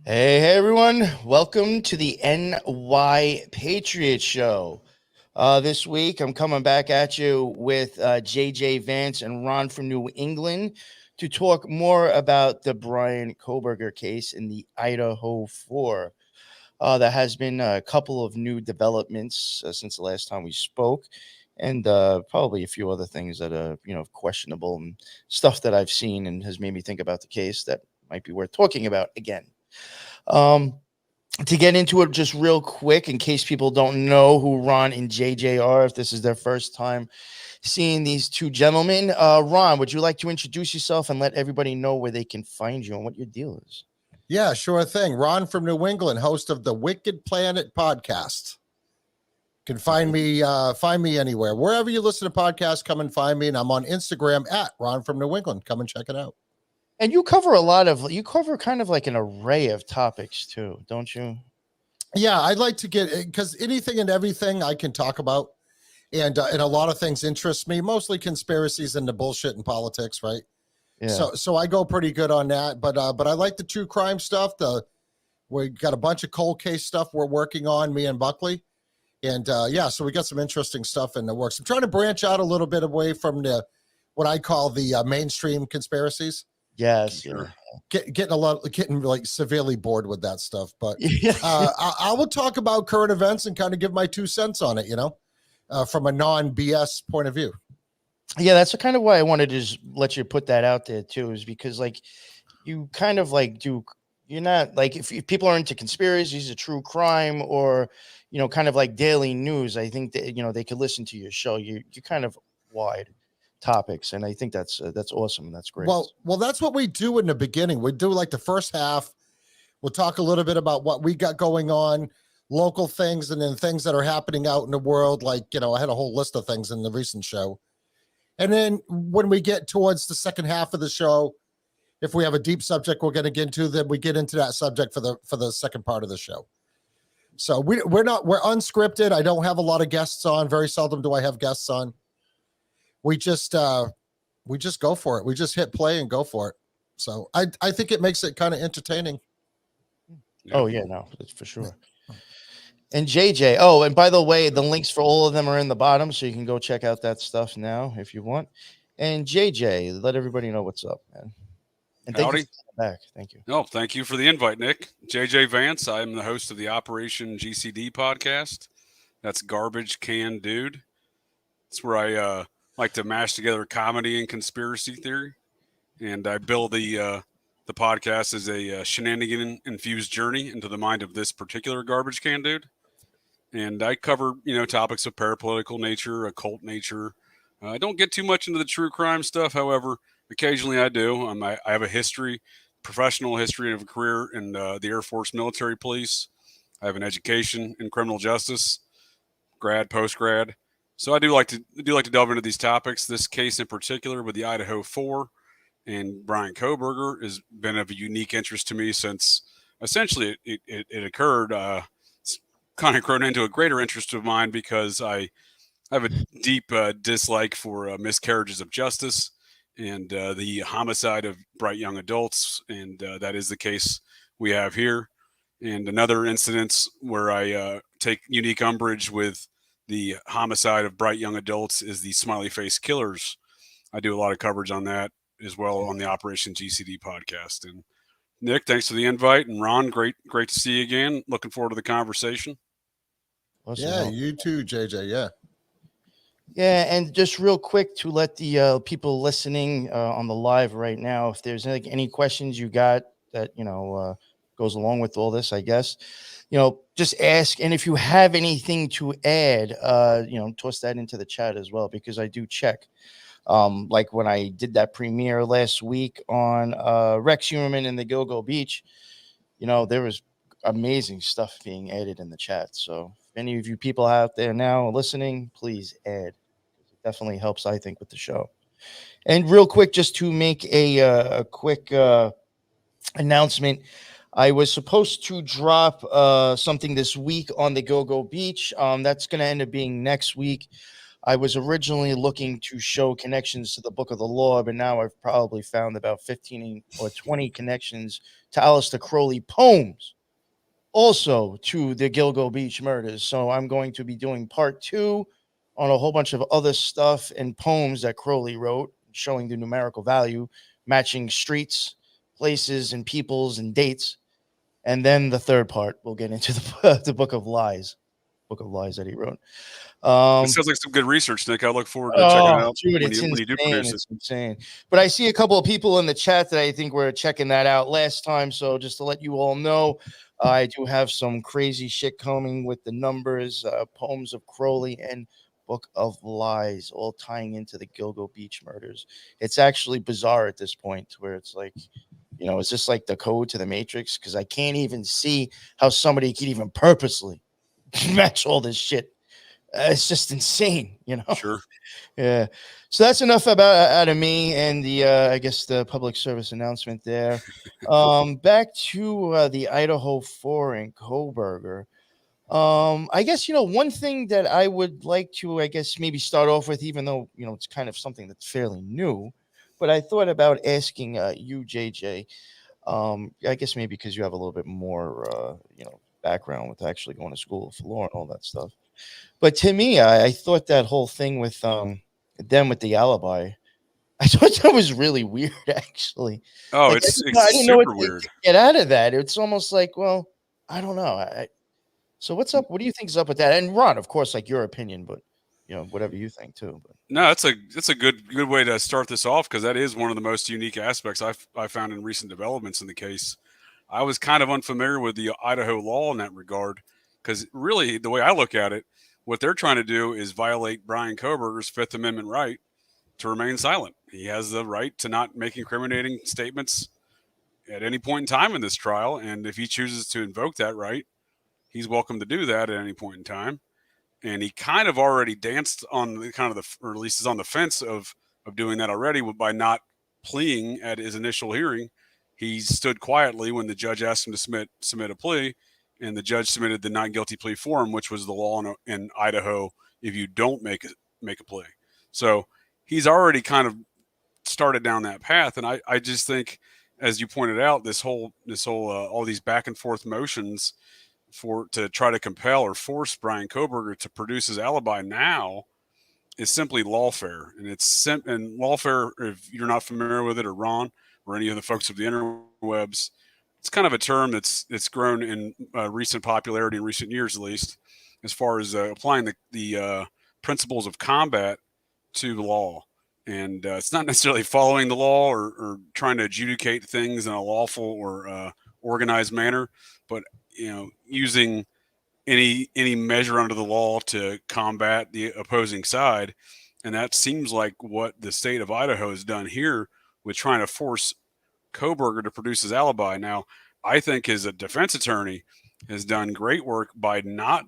Hey, everyone. Welcome to the NY Patriot Show. This week, I'm coming back at you with JJ Vance and Ron from New England to talk more about the Brian Coburger case in the Idaho 4. There has been a couple of new developments since the last time we spoke, and probably a few other things that are, questionable and stuff that I've seen and has made me think about the case that might be worth talking about again. Um, to get into it just real quick, in case people don't know who Ron and JJ are, if this is their first time seeing these two gentlemen, Ron, would you like to introduce yourself and let everybody know where they can find you and what your deal is? Yeah, sure thing. Ron from New England, host of the Wicked Planet podcast. Can find me anywhere. Wherever you listen to podcasts, come and find me. And I'm on Instagram at Ron from New England. Come and check it out. And you cover kind of like an array of topics too, don't you? Yeah, I'd like to get, because anything and everything I can talk about. And a lot of things interest me, mostly conspiracies and the bullshit in politics, right? Yeah. So I go pretty good on that. But I like the true crime stuff. We got a bunch of cold case stuff we're working on, me and Buckley. And so we got some interesting stuff in the works. I'm trying to branch out a little bit away from what I call the mainstream conspiracies. Yes, yeah. Getting like severely bored with that stuff. But I will talk about current events and kind of give my 2 cents on it, from a non-BS point of view. Yeah, that's kind of why I wanted to just let you put that out there too, is because like you kind of like you're not like if people are into conspiracies or true crime or kind of like daily news, I think that they could listen to your show. You're kind of wide topics, and I think that's awesome. That's great. Well, that's what we do in the beginning. We do like the first half. We'll talk a little bit about what we got going on, local things, and then things that are happening out in the world. Like, I had a whole list of things in the recent show. And then when we get towards the second half of the show, if we have a deep subject we're going to get into, then we get into that subject for the second part of the show. So we're unscripted. I don't have a lot of guests on. Very seldom do I have guests on. We just go for it. We just hit play and go for it. So I think it makes it kind of entertaining. Oh yeah, no, that's for sure. And JJ, oh, and by the way, the links for all of them are in the bottom, so you can go check out that stuff now if you want. And JJ, let everybody know what's up, man. And thank you for coming back. Thank you. No, thank you for the invite, Nick. JJ Vance. I'm the host of the Operation GCD podcast. That's Garbage Can Dude. It's where I like to mash together comedy and conspiracy theory, and I build the podcast as a shenanigan-infused journey into the mind of this particular garbage can dude. And I cover topics of parapolitical nature, occult nature. I don't get too much into the true crime stuff, however. Occasionally I do. I have a professional history of a career in the Air Force military police. I have an education in criminal justice, grad, post-grad. So I do like to delve into these topics. This case in particular with the Idaho 4 and Brian Kohberger has been of a unique interest to me since essentially it occurred. It's kind of grown into a greater interest of mine because I have a deep dislike for miscarriages of justice and the homicide of bright young adults, and that is the case we have here. And another incident where I take unique umbrage with the homicide of bright young adults is the smiley face killers. I do a lot of coverage on that as well on the Operation GCD podcast. And Nick, thanks for the invite. And Ron, great to see you again. Looking forward to the conversation. Awesome. Yeah, you too, JJ. Yeah. Yeah, and just real quick to let the people listening on the live right now, if there's any questions you got that goes along with all this, I guess, just ask. And if you have anything to add, toss that into the chat as well, because I do check. Like when I did that premiere last week on Rex Human in the Gilgo Beach, there was amazing stuff being added in the chat. So if any of you people out there now listening, please add. It definitely helps, I think, with the show. And real quick, just to make a quick announcement, I was supposed to drop something this week on the Go Beach. That's going to end up being next week. I was originally looking to show connections to the Book of the Law, but now I've probably found about 15 or 20 connections to Aleister Crowley poems, also to the Gilgo Beach murders. So I'm going to be doing part 2 on a whole bunch of other stuff and poems that Crowley wrote, showing the numerical value, matching streets, places, and peoples and dates. And then the third part, we'll get into the Book of Lies that he wrote. It sounds like some good research, Nick. I look forward to checking it out Dude, when you do produce it. It's insane. But I see a couple of people in the chat that I think were checking that out last time. So just to let you all know, I do have some crazy shit coming with the numbers, poems of Crowley and Book of Lies, all tying into the Gilgo Beach murders. It's actually bizarre at this point where it's like, you know, is this like the code to the Matrix? Because I can't even see how somebody could even purposely match all this shit. It's just insane, you know. Sure. Yeah. So that's enough about out of me and the I guess the public service announcement there. Back to the Idaho 4 in Coburger. I guess, you know, one thing that I would like to, I guess, maybe start off with, even though, you know, it's kind of something that's fairly new, but I thought about asking you, JJ. I guess maybe because you have a little bit more, you know, background with actually going to school for law and all that stuff. But to me, I thought that whole thing with them with the alibi, I thought that was really weird, actually. Oh, Like, it's I didn't know super what weird. to get out of that. It's almost like, well, I don't know. So what's up? What do you think is up with that? And Ron, of course, like your opinion, but you know, whatever you think too. But No, it's a good way to start this off, because that is one of the most unique aspects I found in recent developments in the case. I was kind of unfamiliar with the Idaho law in that regard, because really the way I look at it, what they're trying to do is violate Brian Kohberger's Fifth Amendment right to remain silent. He has the right to not make incriminating statements at any point in time in this trial, and if he chooses to invoke that right, he's welcome to do that at any point in time. And he kind of already danced on the kind of the, or at least is on the fence of doing that already by not pleading at his initial hearing. He stood quietly when the judge asked him to submit a plea, and the judge submitted the not guilty plea form, which was the law in Idaho if you don't make a plea. So he's already kind of started down that path, and I just think, as you pointed out, this whole all these back and forth motions to try to compel or force Brian Coburger to produce his alibi now is simply lawfare. And and lawfare, if you're not familiar with it, or Ron or any of the folks of the interwebs, it's kind of a term that's grown in recent popularity in recent years, at least, as far as applying the principles of combat to law. And it's not necessarily following the law or trying to adjudicate things in a lawful or organized manner, but using any measure under the law to combat the opposing side. And that seems like what the state of Idaho has done here with trying to force Coburger to produce his alibi. Now, I think his defense attorney has done great work by not,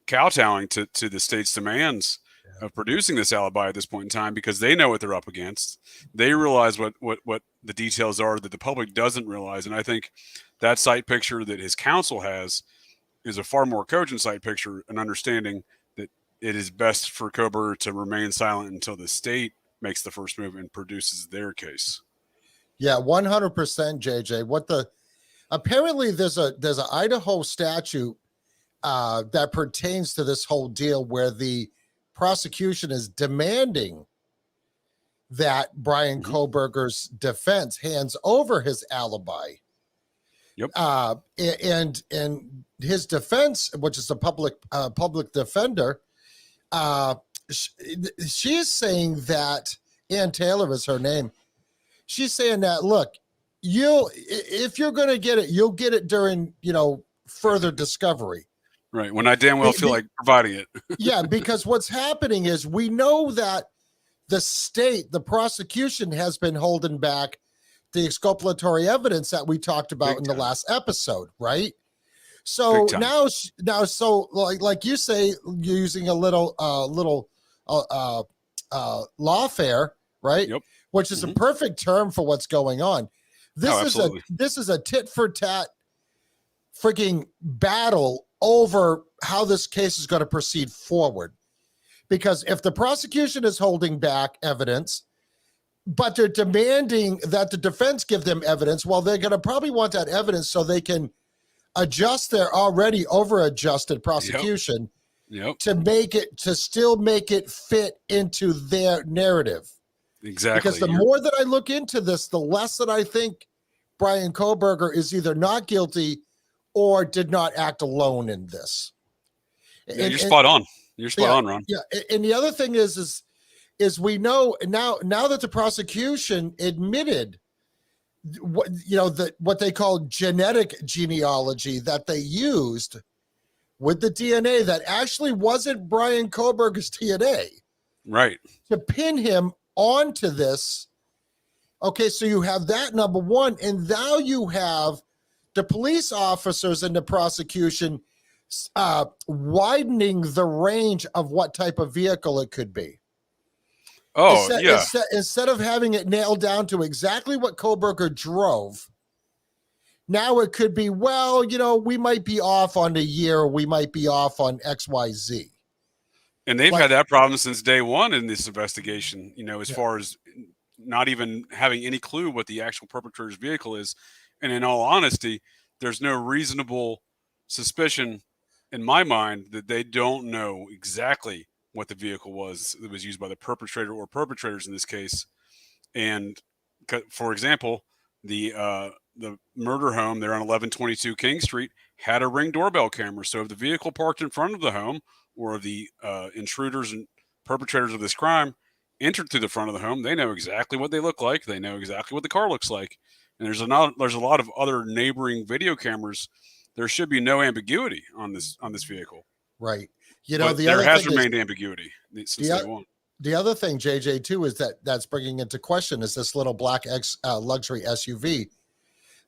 kowtowing to the state's demands of producing this alibi at this point in time, because they know what they're up against. They realize what the details are that the public doesn't realize. And I think that sight picture that his counsel has is a far more cogent sight picture, and understanding that it is best for Coburger to remain silent until the state makes the first move and produces their case. Yeah, 100%, JJ. Apparently there's an Idaho statute that pertains to this whole deal, where the prosecution is demanding that Brian Kohberger's defense hands over his alibi. Yep. And his defense, which is a public defender, she's saying that, Ann Taylor is her name. She's saying that, look, if you're going to get it, you'll get it during, further discovery. Right. When I damn well feel like providing it. Yeah, because what's happening is we know that the prosecution has been holding back the exculpatory evidence that we talked about in the last episode, right? So now, like you say, using a little lawfare, right? Yep. Which is a perfect term for what's going on. This is a tit for tat freaking battle over how this case is going to proceed forward. Because if the prosecution is holding back evidence, but they're demanding that the defense give them evidence, well, they're going to probably want that evidence so they can adjust their already over-adjusted prosecution to still make it fit into their narrative. Exactly. Because the more that I look into this, the less that I think Brian Kohberger is either not guilty or did not act alone in this. Yeah, you're spot on. You're spot on, Ron. Yeah, and the other thing is we know now that the prosecution admitted what they call genetic genealogy that they used with the DNA that actually wasn't Brian Kohberger's DNA. Right. To pin him onto this. Okay, so you have that, number one, and now you have the police officers and the prosecution widening the range of what type of vehicle it could be. Oh, Instead of having it nailed down to exactly what Coburger drove, now it could be, well, we might be off on the year, we might be off on XYZ. And they've had that problem since day one in this investigation, as far as not even having any clue what the actual perpetrator's vehicle is. And in all honesty, there's no reasonable suspicion in my mind that they don't know exactly what the vehicle was that was used by the perpetrator or perpetrators in this case. And for example, the murder home there on 1122 King Street had a Ring doorbell camera. So if the vehicle parked in front of the home or the intruders and perpetrators of this crime entered through the front of the home, they know exactly what they look like. They know exactly what the car looks like. And there's a lot of other neighboring video cameras. There should be no ambiguity on this vehicle. Right. There has remained ambiguity since day one. The other thing, JJ, too, is that's bringing into question is this little black luxury SUV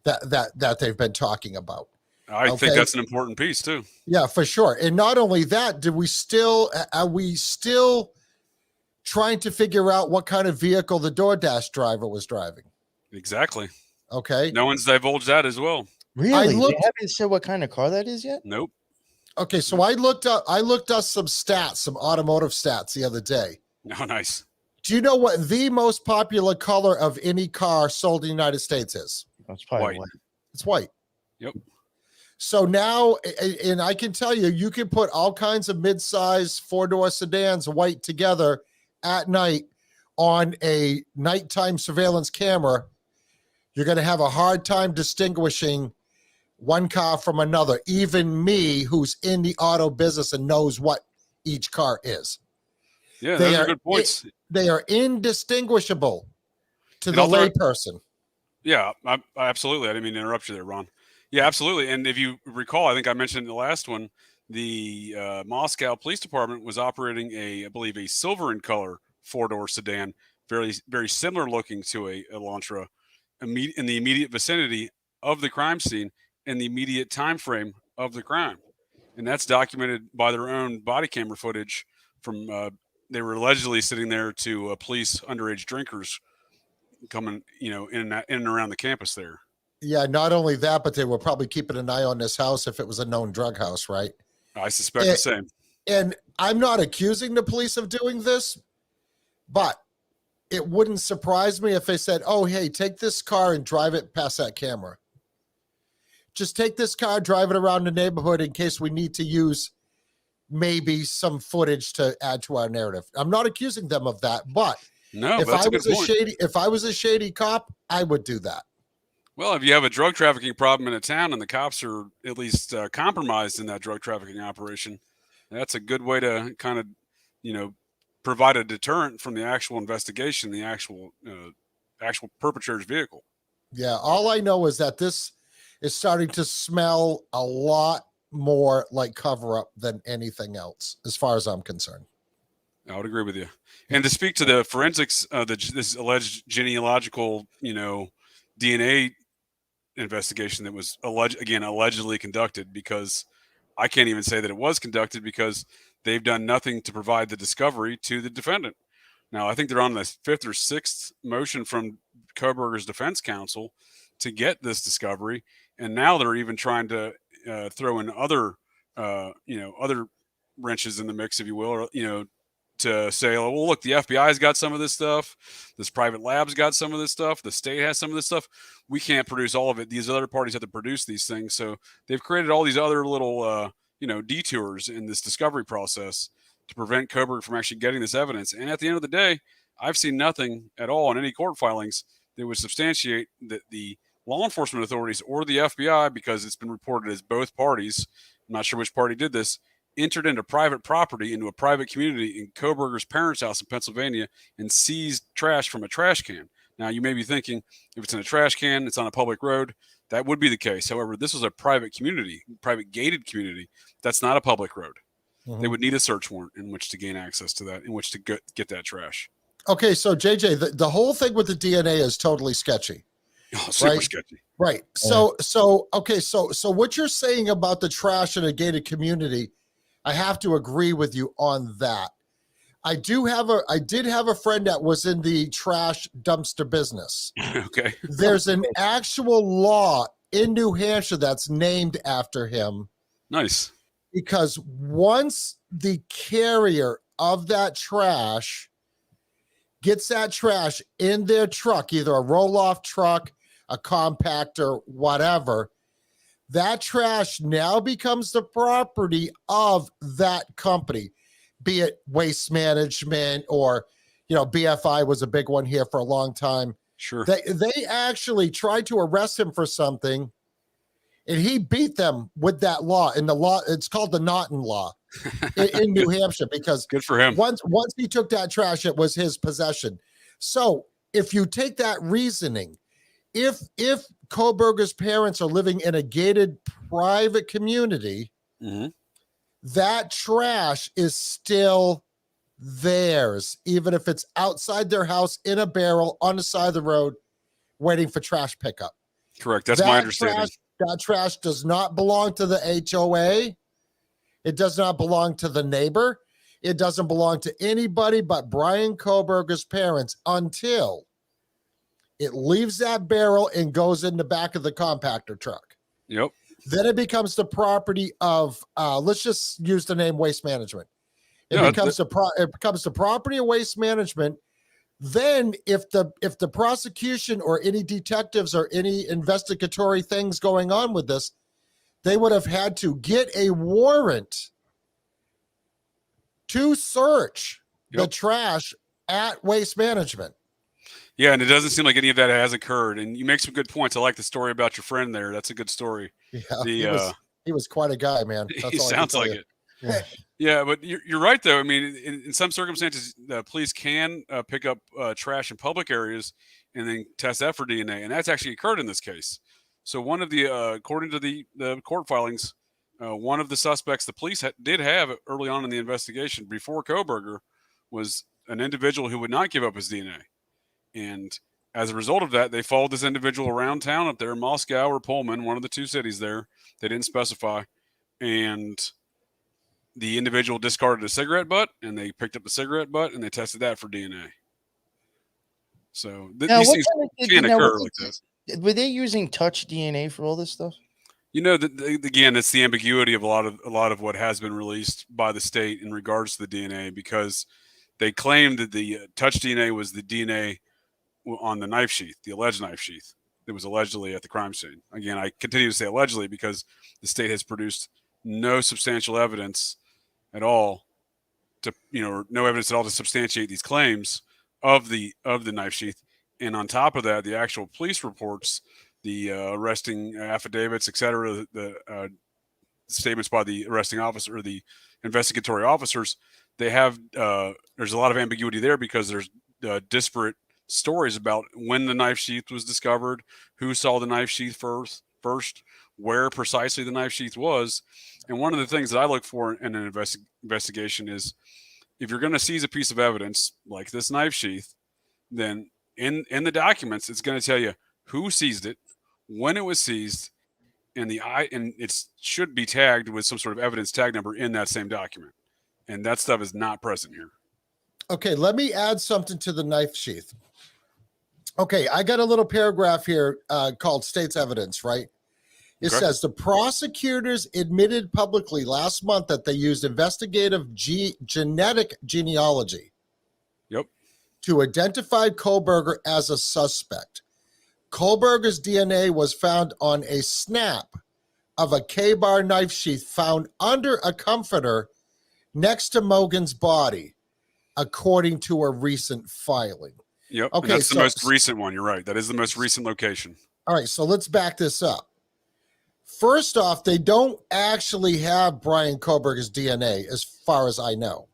that they've been talking about. I think that's an important piece too. Yeah, for sure. And not only that, are we still trying to figure out what kind of vehicle the DoorDash driver was driving? Exactly. Okay. No one's divulged that as well. Really? They haven't said what kind of car that is yet? Nope. Okay, so I looked up some stats, some automotive stats the other day. Oh, nice. Do you know what the most popular color of any car sold in the United States is? It's probably white. It's white. Yep. So now, and I can tell you can put all kinds of mid-size four-door sedans white together at night on a nighttime surveillance camera. You're going to have a hard time distinguishing one car from another. Even me, who's in the auto business and knows what each car is. Yeah, those are good points. They are indistinguishable to the layperson. Yeah, absolutely. I didn't mean to interrupt you there, Ron. Yeah, absolutely. And if you recall, I think I mentioned in the last one, the Moscow Police Department was operating I believe a silver in color four-door sedan, very, very similar looking to a Elantra, in the immediate vicinity of the crime scene in the immediate time frame of the crime. And that's documented by their own body camera footage from they were allegedly sitting there to police underage drinkers coming, in and around the campus there. Yeah, not only that, but they were probably keeping an eye on this house if it was a known drug house, right? I suspect the same. And I'm not accusing the police of doing this, but it wouldn't surprise me if they said, oh, hey, take this car and drive it past that camera. Just take this car, drive it around the neighborhood in case we need to use maybe some footage to add to our narrative. I'm not accusing them of that, but if I was a shady cop, I would do that. Well, if you have a drug trafficking problem in a town and the cops are at least compromised in that drug trafficking operation, that's a good way to kind of, provide a deterrent from the actual investigation, the actual perpetrator's vehicle. Yeah, all I know is that this is starting to smell a lot more like cover-up than anything else, as far as I'm concerned. I would agree with you. And to speak to the forensics, this alleged genealogical, DNA investigation that was allegedly conducted, because I can't even say that it was conducted because they've done nothing to provide the discovery to the defendant. Now, I think they're on the fifth or sixth motion from Coburger's defense counsel to get this discovery. And now they're even trying to throw in other wrenches in the mix, if you will, or, to say, oh, well, look, the FBI's got some of this stuff. This private lab's got some of this stuff. The state has some of this stuff. We can't produce all of it. These other parties have to produce these things. So they've created all these other little, detours in this discovery process to prevent Coburger from actually getting this evidence. And at the end of the day, I've seen nothing at all in any court filings that would substantiate that the law enforcement authorities or the FBI, because it's been reported as both parties, I'm not sure which party did this, entered into private property, into a private community in Coburger's parents' house in Pennsylvania and seized trash from a trash can. Now, you may be thinking, if it's in a trash can, it's on a public road, that would be the case. However, this was a private community, private gated community. That's not a public road. They would need a search warrant in which to gain access to that, in which to get that trash. Okay, so JJ, the whole thing with the DNA is totally sketchy. Oh, super sketchy. Right. So what you're saying about the trash in a gated community, I have to agree with you on that. I did have a friend that was in the trash dumpster business. Okay. There's an actual law in New Hampshire that's named after him. Nice. Because once the carrier of that trash gets that trash in their truck, either a roll-off truck, a compactor, whatever, that trash now becomes the property of that company, be it Waste Management or, BFI was a big one here for a long time. Sure. They actually tried to arrest him for something, and he beat them with that law. And the law, it's called the Naughton Law in New Hampshire, because good for him. Once he took that trash, it was his possession. So if you take that reasoning, if Kohberger's parents are living in a gated private community, that trash is still theirs, even if it's outside their house in a barrel on the side of the road waiting for trash pickup. Correct. That's my understanding. That trash does not belong to the HOA. It does not belong to the neighbor. It doesn't belong to anybody but Brian Kohberger's parents until it leaves that barrel and goes in the back of the compactor truck. Yep. Then it becomes the property of, let's just use the name Waste Management. It becomes the property of Waste Management. Then if the prosecution or any detectives or any investigatory things going on with this, they would have had to get a warrant to search the trash at Waste Management. Yeah, and it doesn't seem like any of that has occurred. And you make some good points. I like the story about your friend there. That's a good story. Yeah, he was quite a guy, man. He sounds like it. Yeah, but you're right, though. I mean, in some circumstances, the police can pick up trash in public areas and then test that for DNA. And that's actually occurred in this case. So one of the, according to the court filings, one of the suspects the police did have early on in the investigation before Coburger was an individual who would not give up his DNA. And as a result of that, they followed this individual around town up there, Moscow or Pullman, one of the two cities there. They didn't specify. And the individual discarded a cigarette butt, and they picked up the cigarette butt, and they tested that for DNA. So these things can occur like this. Were they using touch DNA for all this stuff? Again, it's the ambiguity of a lot of what has been released by the state in regards to the DNA, because they claimed that the touch DNA was the DNA on the knife sheath, the alleged knife sheath that was allegedly at the crime scene. Again, I continue to say allegedly because the state has produced no substantial evidence at all no evidence at all to substantiate these claims of the knife sheath. And on top of that, the actual police reports, the arresting affidavits, et cetera, the statements by the arresting officer or the investigatory officers, they have there's a lot of ambiguity there because there's disparate stories about when the knife sheath was discovered, who saw the knife sheath first, where precisely the knife sheath was. And one of the things that I look for in an investigation is, if you're going to seize a piece of evidence like this knife sheath, then in the documents, it's going to tell you who seized it, when it was seized, and it should be tagged with some sort of evidence tag number in that same document. And that stuff is not present here. Okay, let me add something to the knife sheath. Okay, I got a little paragraph here called State's Evidence, right? It says the prosecutors admitted publicly last month that they used investigative genetic genealogy to identify Kohberger as a suspect. Coburger's DNA was found on a snap of a K-bar knife sheath found under a comforter next to Mogan's body, according to a recent filing. Yep. Okay, And that's the most recent one. You're right. That is the most recent location. All right, so let's back this up. First off, they don't actually have Brian Kohberger's DNA, as far as I know.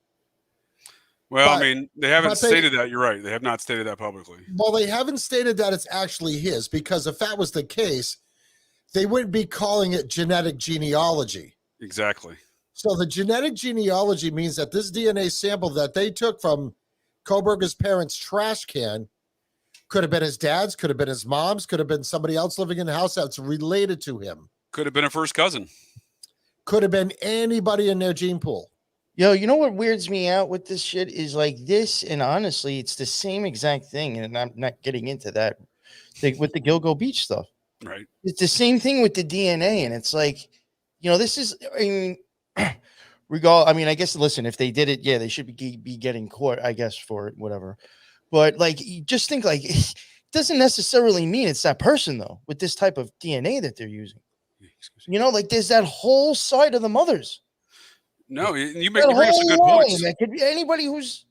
Well, I mean, they haven't stated that. You're right. They have not stated that publicly. Well, they haven't stated that it's actually his, because if that was the case, they wouldn't be calling it genetic genealogy. Exactly. So the genetic genealogy means that this DNA sample that they took from Kohberger's parents' trash can could have been his dad's, could have been his mom's, could have been somebody else living in the house that's related to him. Could have been a first cousin. Could have been anybody in their gene pool. Yo, you know what weirds me out with this shit is like this, and honestly, it's the same exact thing, and I'm not getting into that with the Gilgo Beach stuff. Right. It's the same thing with the DNA, and it's like, you know, this is, I mean, I mean, I guess, listen, if they did it, yeah, they should be getting caught, I guess, for it, whatever. But like, you just think like, it doesn't necessarily mean it's that person though, with this type of DNA that they're using. You know, like there's that whole side of the mothers. No, you bring up some good points. That could be anybody who's,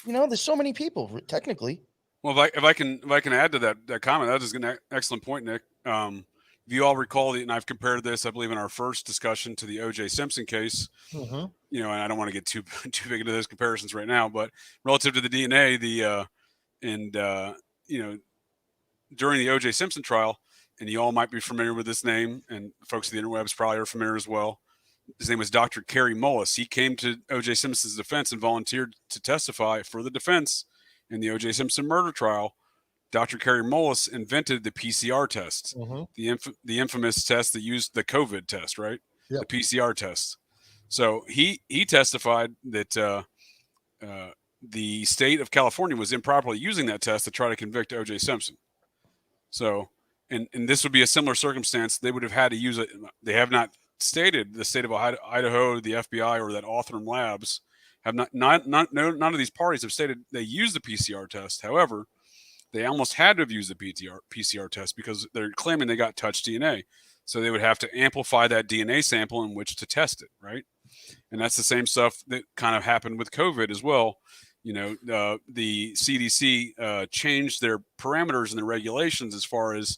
you know, there's so many people technically. Well, if I can add to that comment, that is an excellent point, Nick. If you all recall, and I've compared this, I believe, in our first discussion to the O.J. Simpson case. Mm-hmm. You know, and I don't want to get too big into those comparisons right now, but relative to the DNA, you know, during the O.J. Simpson trial, and you all might be familiar with this name, and folks at the interwebs probably are familiar as well. His name was Dr. Kerry Mullis. He came to O.J. Simpson's defense and volunteered to testify for the defense in the O.J. Simpson murder trial. Dr. Kerry Mullis invented the PCR test, the infamous test that used the COVID test, right? Yep. The PCR test. So he testified that the state of California was improperly using that test to try to convict O.J. Simpson. So, and this would be a similar circumstance. They would have had to use it. They have not stated, the state of Idaho, the FBI, or that Othram Labs have none of these parties have stated they use the PCR test. However, they almost had to have used the PCR test because they're claiming they got touch DNA. So they would have to amplify that DNA sample in which to test it, right? And that's the same stuff that kind of happened with COVID as well. You know, the CDC changed their parameters and their regulations as far as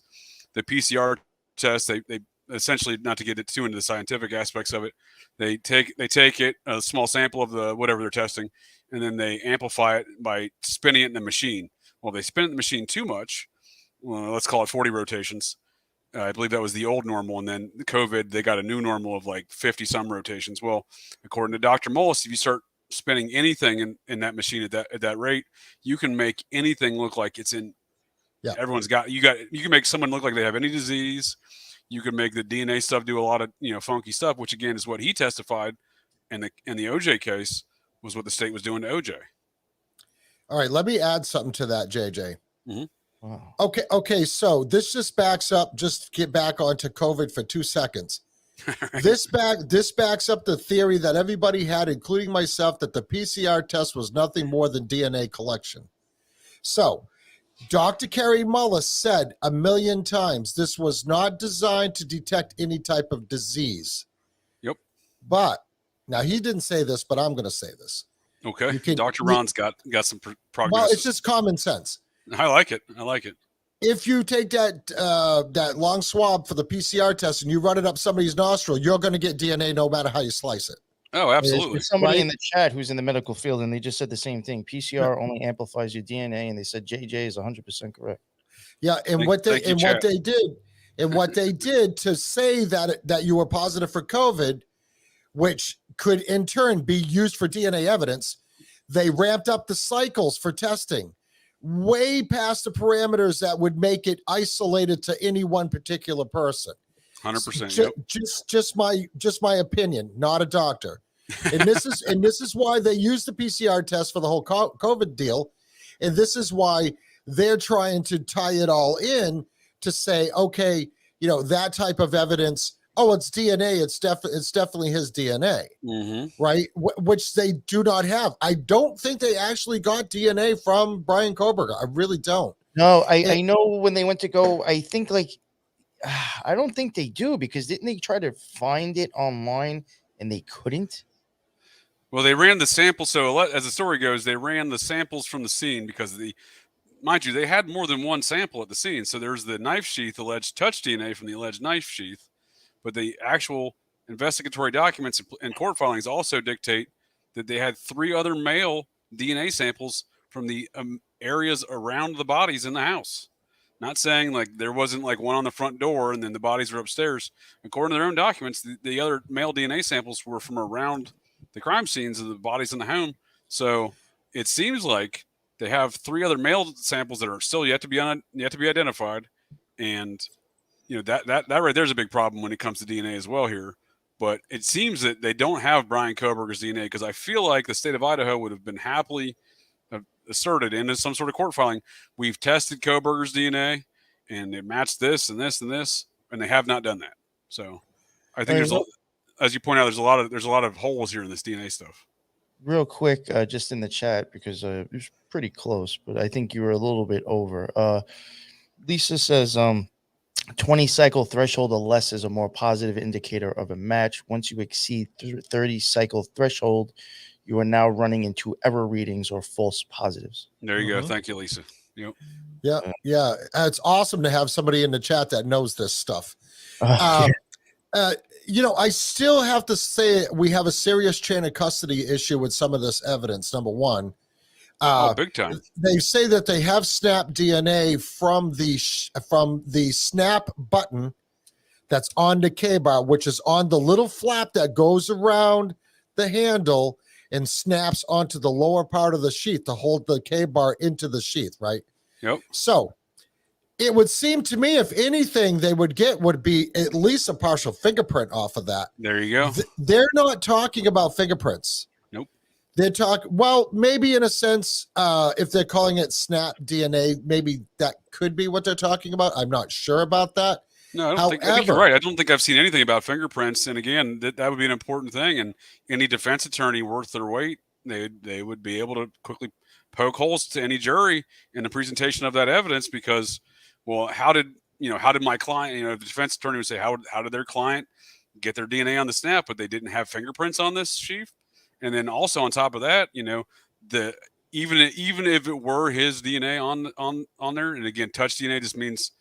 the PCR test. They essentially, not to get too into the scientific aspects of it, they take it, a small sample of the whatever they're testing, and then they amplify it by spinning it in the machine. Well, if they spin it in the machine too much, well, let's call it 40 rotations. I believe that was the old normal, and then COVID, they got a new normal of like 50 some rotations. Well, according to Dr. Mullis, if you start spinning anything in that machine at that rate, you can make anything look like it's in. Yeah. You can make someone look like they have any disease. You can make the DNA stuff do a lot of, you know, funky stuff, which again is what he testified, and the OJ case was what the state was doing to OJ. All right, let me add something to that, JJ. Mm-hmm. Wow. Okay. So this just backs up. Just get back onto COVID for 2 seconds. Right. This backs up the theory that everybody had, including myself, that the PCR test was nothing more than DNA collection. So Dr. Kerry Mullis said 1 million times this was not designed to detect any type of disease. Yep. But now he didn't say this, but I'm going to say this. Okay. Dr. Ron's got some prognosis. Well, it's just common sense. I like it. If you take that long swab for the PCR test and you run it up somebody's nostril, you're going to get DNA no matter how you slice it. Oh, absolutely. There's somebody in the chat who's in the medical field, and they just said the same thing. PCR only amplifies your DNA, and they said JJ is 100% correct. Yeah, and what they did to say that you were positive for COVID, which could in turn be used for DNA evidence, they ramped up the cycles for testing way past the parameters that would make it isolated to any one particular person. 100%. Just my opinion, not a doctor. And this is why they use the PCR test for the whole COVID deal. And this is why they're trying to tie it all in to say, okay, that type of evidence. Oh, it's DNA. It's definitely his DNA, right? Which they do not have. I don't think they actually got DNA from Brian Kohberger. I really don't. No, I know when they went to go, I think I don't think they do, because didn't they try to find it online and they couldn't? Well, they ran the samples. So as the story goes, they ran the samples from the scene because mind you, they had more than one sample at the scene. So there's the knife sheath, alleged touch DNA from the alleged knife sheath, but the actual investigatory documents and court filings also dictate that they had 3 other male DNA samples from the areas around the bodies in the house. Not saying like there wasn't like one on the front door and then the bodies were upstairs. According to their own documents, the other male DNA samples were from around the crime scenes of the bodies in the home. So it seems like they have 3 other male samples that are still yet to be identified, and that right there is a big problem when it comes to DNA as well here. But it seems that they don't have Brian Kohberger's DNA, because I feel like the state of Idaho would have been happily asserted into some sort of court filing, we've tested Kohberger's DNA and it matched this and this and this, and they have not done that. So I think as you point out, there's a lot of holes here in this DNA stuff. Real quick, just in the chat, because it was pretty close, but I think you were a little bit over. Lisa says 20 cycle threshold or less is a more positive indicator of a match. Once you exceed 30 cycle threshold, you are now running into error readings or false positives. There you go. Thank you, Lisa. Yep. Yeah. It's awesome to have somebody in the chat that knows this stuff. I still have to say we have a serious chain of custody issue with some of this evidence. Number one, big time. They say that they have snap DNA from the snap button that's on the K-bar, which is on the little flap that goes around the handle and snaps onto the lower part of the sheath to hold the K-bar into the sheath, right? Yep. So it would seem to me, if anything they would get would be at least a partial fingerprint off of that. There you go. They're not talking about fingerprints. Nope. They're well, maybe in a sense, if they're calling it snap DNA, maybe that could be what they're talking about. I'm not sure about that. No, I think you're right. I don't think I've seen anything about fingerprints. And again, that would be an important thing. And any defense attorney worth their weight, they would be able to quickly poke holes to any jury in the presentation of that evidence, because, well, how did my client, the defense attorney would say, how did their client get their DNA on the snap, but they didn't have fingerprints on this sheath? And then also on top of that, even if it were his DNA on there, and again, touch DNA just means,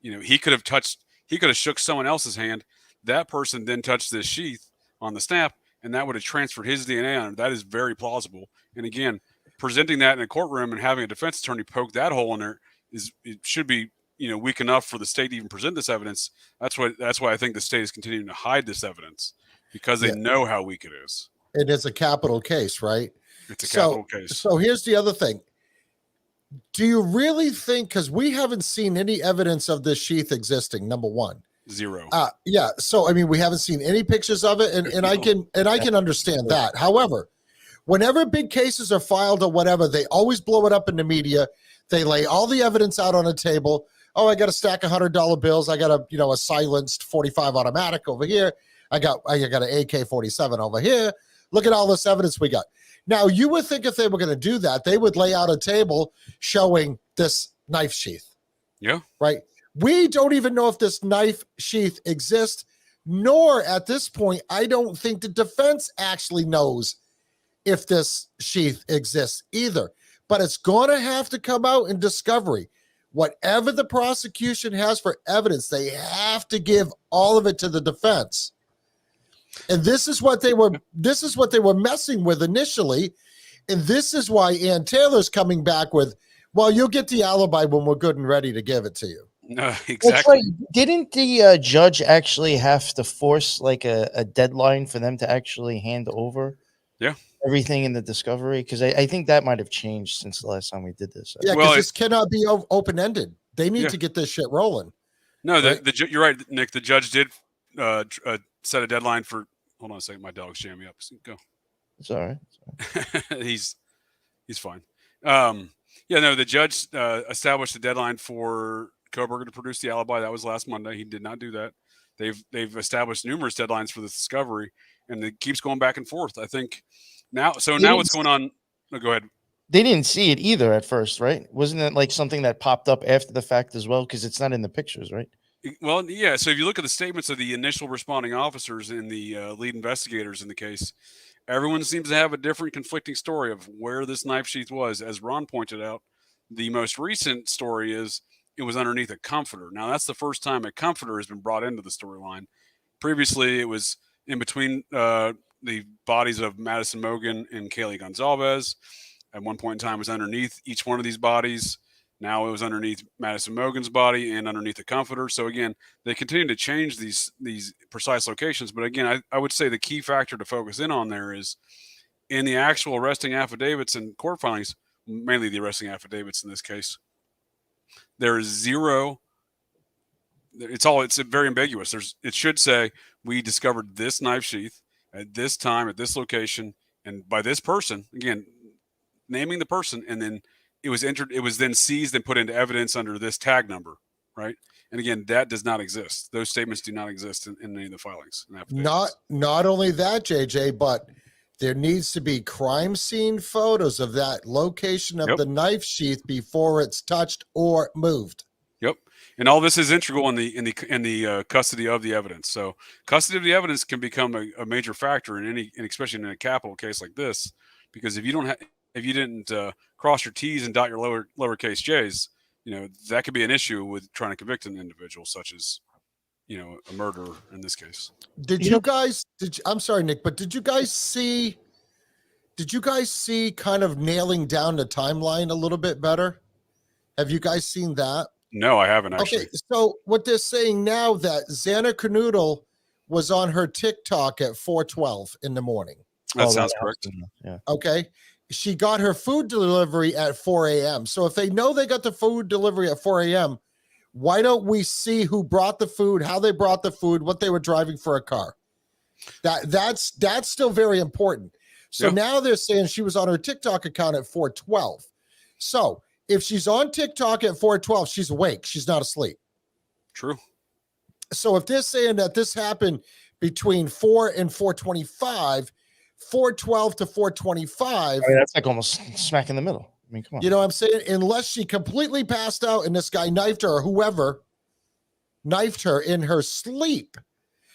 he could have shook someone else's hand. That person then touched this sheath on the snap, and that would have transferred his DNA on it. That is very plausible. And again, presenting that in a courtroom and having a defense attorney poke that hole in there it should be, weak enough for the state to even present this evidence. That's why I think the state is continuing to hide this evidence, because they know how weak it is. It is a capital case, right? It's a capital case. So here's the other thing. Do you really think, because we haven't seen any evidence of this sheath existing, number one? Zero. Yeah. So, I mean, we haven't seen any pictures of it, and I can understand that. However, whenever big cases are filed or whatever, they always blow it up in the media. They lay all the evidence out on a table. Oh, I got a stack of $100 bills. I got a silenced 45 automatic over here. I got an AK-47 over here. Look at all this evidence we got. Now, you would think if they were going to do that, they would lay out a table showing this knife sheath. Yeah. Right? We don't even know if this knife sheath exists, nor at this point, I don't think the defense actually knows if this sheath exists either. But it's going to have to come out in discovery. Whatever the prosecution has for evidence, they have to give all of it to the defense. And this is what they were messing with initially. And this is why Ann Taylor's coming back with, well, you'll get the alibi when we're good and ready to give it to you. No, exactly. Right. Didn't the judge actually have to force like a deadline for them to actually hand over everything in the discovery? Because I think that might have changed since the last time we did this. Yeah, because this cannot be open-ended. They need to get this shit rolling. No, right? You're right, Nick. The judge did set a deadline for. Hold on a second. My dog's jamming me up. Go. It's all right. He's fine. The judge established a deadline for Coburger to produce the alibi. That was last Monday. He did not do that. They've established numerous deadlines for this discovery, and it keeps going back and forth. I think now. So now what's going on? No, go ahead. They didn't see it either at first, right? Wasn't it like something that popped up after the fact as well? Because it's not in the pictures, right? Well, yeah. So if you look at the statements of the initial responding officers and the lead investigators in the case, everyone seems to have a different conflicting story of where this knife sheath was. As Ron pointed out, the most recent story is it was underneath a comforter. Now, that's the first time a comforter has been brought into the storyline. Previously, it was in between the bodies of Madison Mogan and Kaylee Gonzalez. At one point in time, it was underneath each one of these bodies. Now it was underneath Madison Mogan's body and underneath the comforter. So again, they continue to change these precise locations. But again, I would say the key factor to focus in on there is in the actual arresting affidavits and court filings, mainly the arresting affidavits in this case, there is zero. It's very ambiguous. It should say we discovered this knife sheath at this time, at this location, and by this person, again, naming the person, and then it was entered, it was then seized and put into evidence under this tag number, right? And again, that does not exist. Those statements do not exist in any of the filings. Not only that, JJ, but there needs to be crime scene photos of that location of the knife sheath before it's touched or moved. Yep. And all this is integral in the custody of the evidence. So custody of the evidence can become a major factor in especially in a capital case like this, because if you didn't cross your T's and dot your lowercase J's, that could be an issue with trying to convict an individual, such as, a murder in this case. I'm sorry, Nick, but did you guys see kind of nailing down the timeline a little bit better? Have you guys seen that? No, I haven't actually. Okay, so what they're saying now that Xana Canoodle was on her TikTok at 4:12 in the morning. That sounds correct. Yeah. Okay. She got her food delivery at 4 a.m. So if they know they got the food delivery at 4 a.m., why don't we see who brought the food, how they brought the food, what they were driving for a car? That's still very important. So now they're saying she was on her TikTok account at 4:12. So if she's on TikTok at 4:12, she's awake. She's not asleep. True. So if they're saying that this happened between 4 and 4:25, 4:12 to 4:25. That's like almost smack in the middle. I mean, come on. You know what I'm saying? Unless she completely passed out and this guy knifed her, or whoever knifed her in her sleep.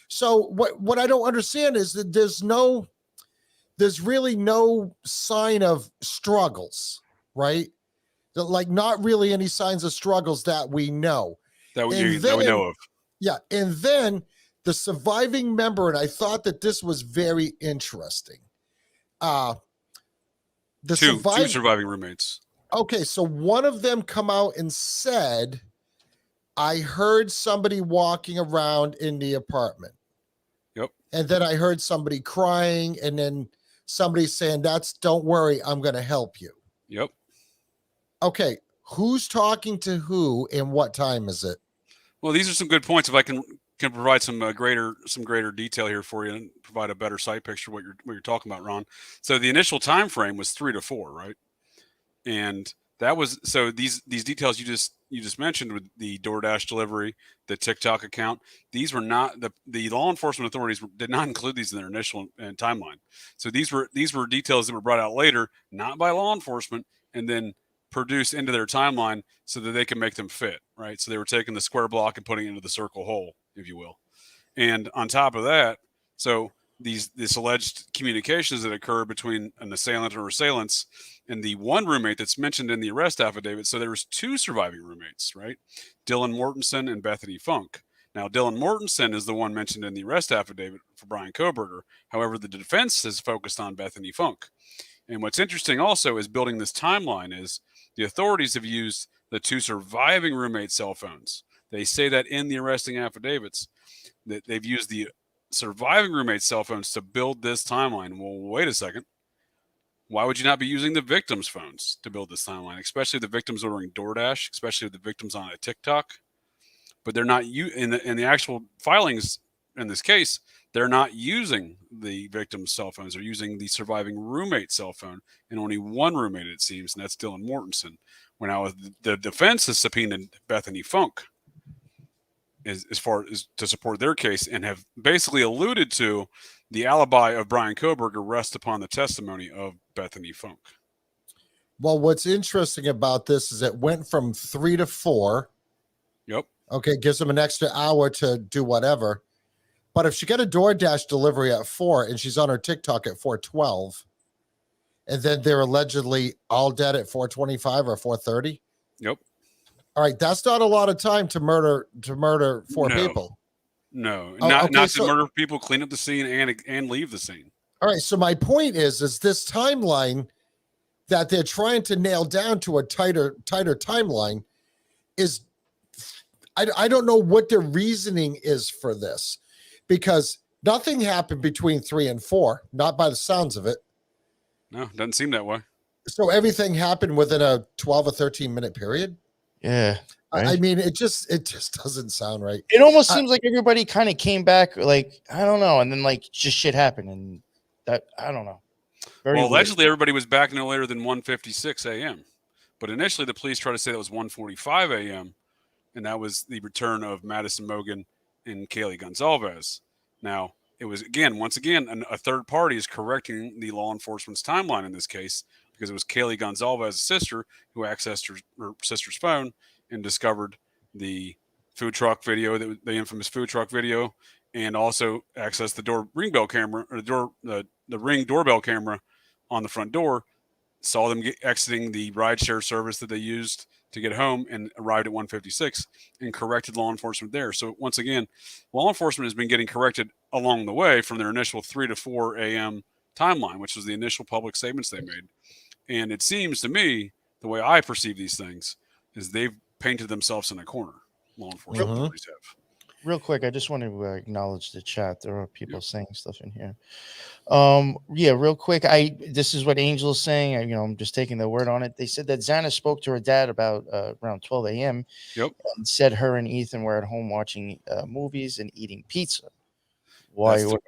So what I don't understand is that there's really no sign of struggles, right? Like not really any signs of struggles that we know. That we know of. Yeah. And then the surviving member, and I thought that this was very interesting. Two surviving roommates. Okay, so one of them come out and said, I heard somebody walking around in the apartment. Yep. And then I heard somebody crying, and then somebody saying, don't worry, I'm going to help you. Yep. Okay, who's talking to who and what time is it? Well, these are some good points. If I can provide some greater detail here for you and provide a better sight picture of what you're talking about, Ron. So the initial time frame was 3 to 4, right? And that was so these details you just mentioned with the DoorDash delivery, the TikTok account. These were not the law enforcement authorities did not include these in their initial timeline. So these were details that were brought out later, not by law enforcement, and then produced into their timeline so that they can make them fit, right? So they were taking the square block and putting it into the circle hole, if you will. And on top of that, so this alleged communications that occur between an assailant or assailants and the one roommate that's mentioned in the arrest affidavit. So there was 2 surviving roommates, right? Dylan Mortensen and Bethany Funk. Now, Dylan Mortensen is the one mentioned in the arrest affidavit for Brian Coburger. However, the defense has focused on Bethany Funk. And what's interesting also is building this timeline is the authorities have used the 2 surviving roommates' cell phones. They say that in the arresting affidavits that they've used the surviving roommates' cell phones to build this timeline. Well, wait a second. Why would you not be using the victims' phones to build this timeline, especially the victims ordering DoorDash, especially the victims on a TikTok? But they're not in the actual filings in this case. They're not using the victim's cell phones. They're using the surviving roommate's cell phone, and only one roommate, it seems, and that's Dylan Mortensen. When now the defense has subpoenaed Bethany Funk as far as to support their case, and have basically alluded to the alibi of Brian Coburger rests upon the testimony of Bethany Funk. Well, what's interesting about this is it went from 3 to 4. Yep. Okay, gives them an extra hour to do whatever. But if she got a DoorDash delivery at 4 and she's on her TikTok at 4:12, and then they're allegedly all dead at 4:25 or 4:30. Yep. All right, that's not a lot of time to murder 4 people. No, Oh, not okay, to murder people, clean up the scene, and leave the scene. All right, so my point is this timeline that they're trying to nail down to a tighter timeline is, I don't know what their reasoning is for this, because nothing happened between 3 and 4, not by the sounds of it. No, doesn't seem that way. So everything happened within a 12 or 13 minute period. Yeah. Right? I mean, it just doesn't sound right. It almost seems like everybody kind of came back, like, I don't know, and then like just shit happened, and that, I don't know. Very weird. Allegedly everybody was back no later than 1:56 a.m. But initially the police tried to say that was 1:45 a.m. and that was the return of Madison Mogan and Kaylee Gonzalez. Now, it was once again, a third party is correcting the law enforcement's timeline in this case, because it was Kaylee Gonzalez's sister who accessed her sister's phone and discovered the food truck video, the infamous food truck video, and also accessed the ring doorbell camera on the front door, saw them exiting the rideshare service that they used to get home, and arrived at 1:56 and corrected law enforcement there. So once again, law enforcement has been getting corrected along the way from their initial 3 to 4 a.m. timeline, which was the initial public statements they made. And it seems to me, the way I perceive these things, is they've painted themselves in a corner. Law enforcement authorities have. Real quick, I just want to acknowledge the chat. There are people saying stuff in here. Yeah, real quick. This is what Angel's saying. I'm just taking their word on it. They said that Xana spoke to her dad about around 12 a.m. Yep. And said her and Ethan were at home watching movies and eating pizza. Why order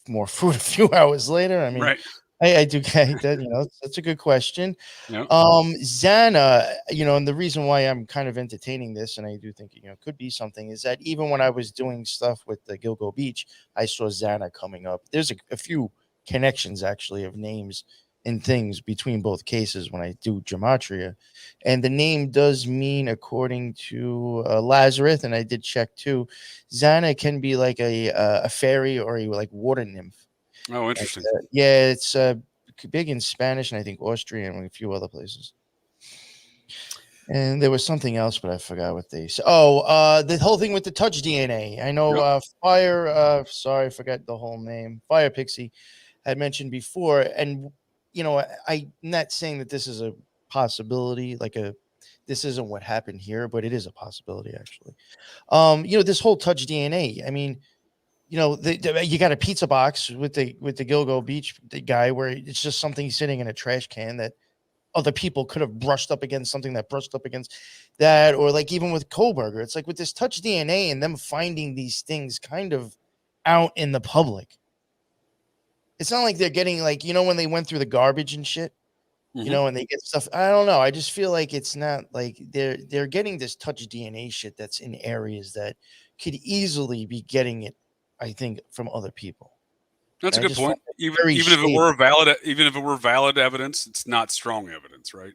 more food a few hours later? I mean, right. I do get that, that's a good question. Yep. Xana, and the reason why I'm kind of entertaining this, and I do think, it could be something, is that even when I was doing stuff with the Gilgo Beach, I saw Xana coming up. There's a few connections, actually, of names and things between both cases when I do gematria. And the name does mean, according to Lazarus, and I did check too, Xana can be like a fairy or a like water nymph. Oh, interesting. And, yeah, it's big in Spanish and I think Austrian and a few other places. And there was something else, but I forgot what they said. The whole thing with the touch DNA. I know Fire, sorry, I forgot the whole name. Fire Pixie had mentioned before. And, I'm not saying that this is a possibility, this isn't what happened here, but it is a possibility, actually. This whole touch DNA, I mean, you got a pizza box with the Gilgo Beach guy where it's just something sitting in a trash can that other people could have brushed up against something that brushed up against that, or like even with Kohberger, it's like with this touch DNA and them finding these things kind of out in the public. It's not like they're getting when they went through the garbage and shit, and they get stuff. I don't know. I just feel like it's not like they're getting this touch DNA shit that's in areas that could easily be getting it, I think, from other people. That's a good point. Even if it were valid evidence, it's not strong evidence, right?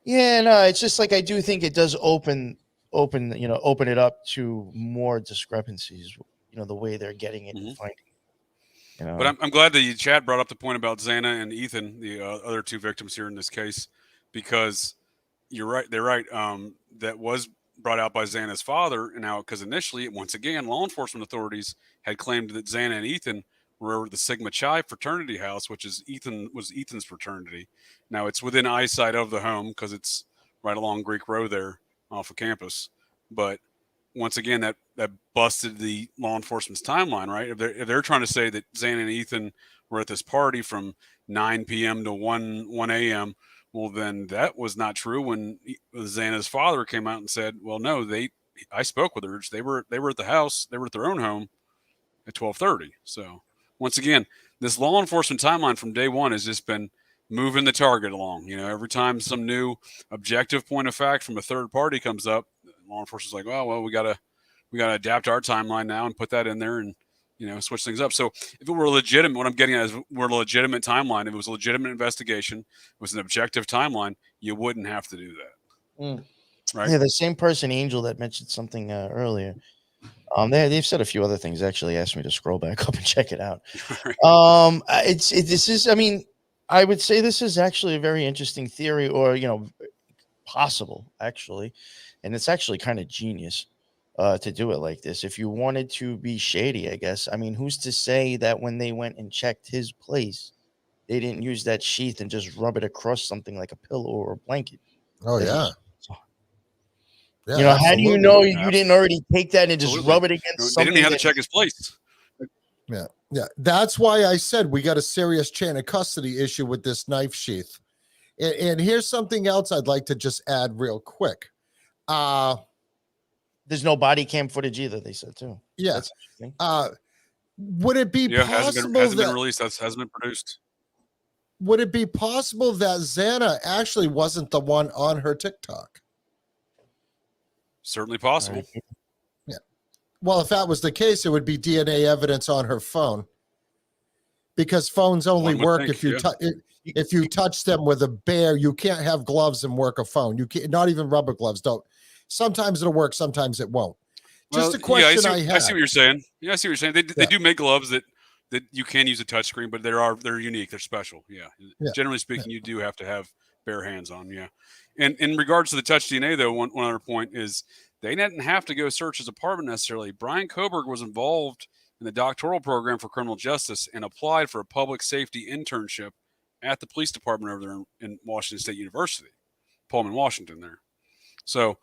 Yeah, no, it's just like I do think it does open it up to more discrepancies. The way they're getting it and finding it. But I'm glad that the chat brought up the point about Xana and Ethan, the other two victims here in this case, because you're right. They're right. That was brought out by Xana's father. And now, because initially, once again, law enforcement authorities had claimed that Xana and Ethan were the Sigma Chi fraternity house, which was Ethan's fraternity. Now it's within eyesight of the home because it's right along Greek Road there off of campus. But once again, that busted the law enforcement's timeline, right? If they're trying to say that Xana and Ethan were at this party from 9 p.m. to 1 a.m., well, then that was not true when Xana's father came out and said, well, no, I spoke with her. They were at the house. They were at their own home at 12:30. So once again, this law enforcement timeline from day one has just been moving the target along. Every time some new objective point of fact from a third party comes up, law enforcement's like, well, we gotta adapt our timeline now and put that in there and switch things up. So if it were legitimate, what I'm getting at is we're a legitimate timeline. If it was a legitimate investigation, it was an objective timeline, you wouldn't have to do that. Right? Yeah, the same person, Angel, that mentioned something earlier. They've said a few other things. Actually, asked me to scroll back up and check it out. This is. I mean, I would say this is actually a very interesting theory, or possible actually, and it's actually kind of genius to do it like this. If you wanted to be shady, I guess. I mean, who's to say that when they went and checked his place, they didn't use that sheath and just rub it across something like a pillow or a blanket? Oh yeah. Yeah, how do you know you didn't already take that and just rub it against something? They didn't have to check his place. Yeah. That's why I said we got a serious chain of custody issue with this knife sheath. And here's something else I'd like to just add real quick. There's no body cam footage either, they said too. Yeah. That's interesting. Would it be possible hasn't been released? Hasn't been produced. Would it be possible that Xana actually wasn't the one on her TikTok? Certainly possible. Yeah. Well, if that was the case, it would be DNA evidence on her phone, because phones only work if you if you touch them with a bare. You can't have gloves and work a phone. You can't, not even rubber gloves. Don't. Sometimes it'll work, sometimes it won't. Just a question I had. I see what you're saying. Yeah, I see what you're saying. They do make gloves that you can use a touch screen, but they're unique. They're special. Yeah. Generally speaking, you do have to have bare hands on. Yeah. And in regards to the touch DNA, though, one other point is they didn't have to go search his apartment necessarily. Brian Coburger was involved in the doctoral program for criminal justice and applied for a public safety internship at the police department over there in Washington State University, Pullman, Washington there. So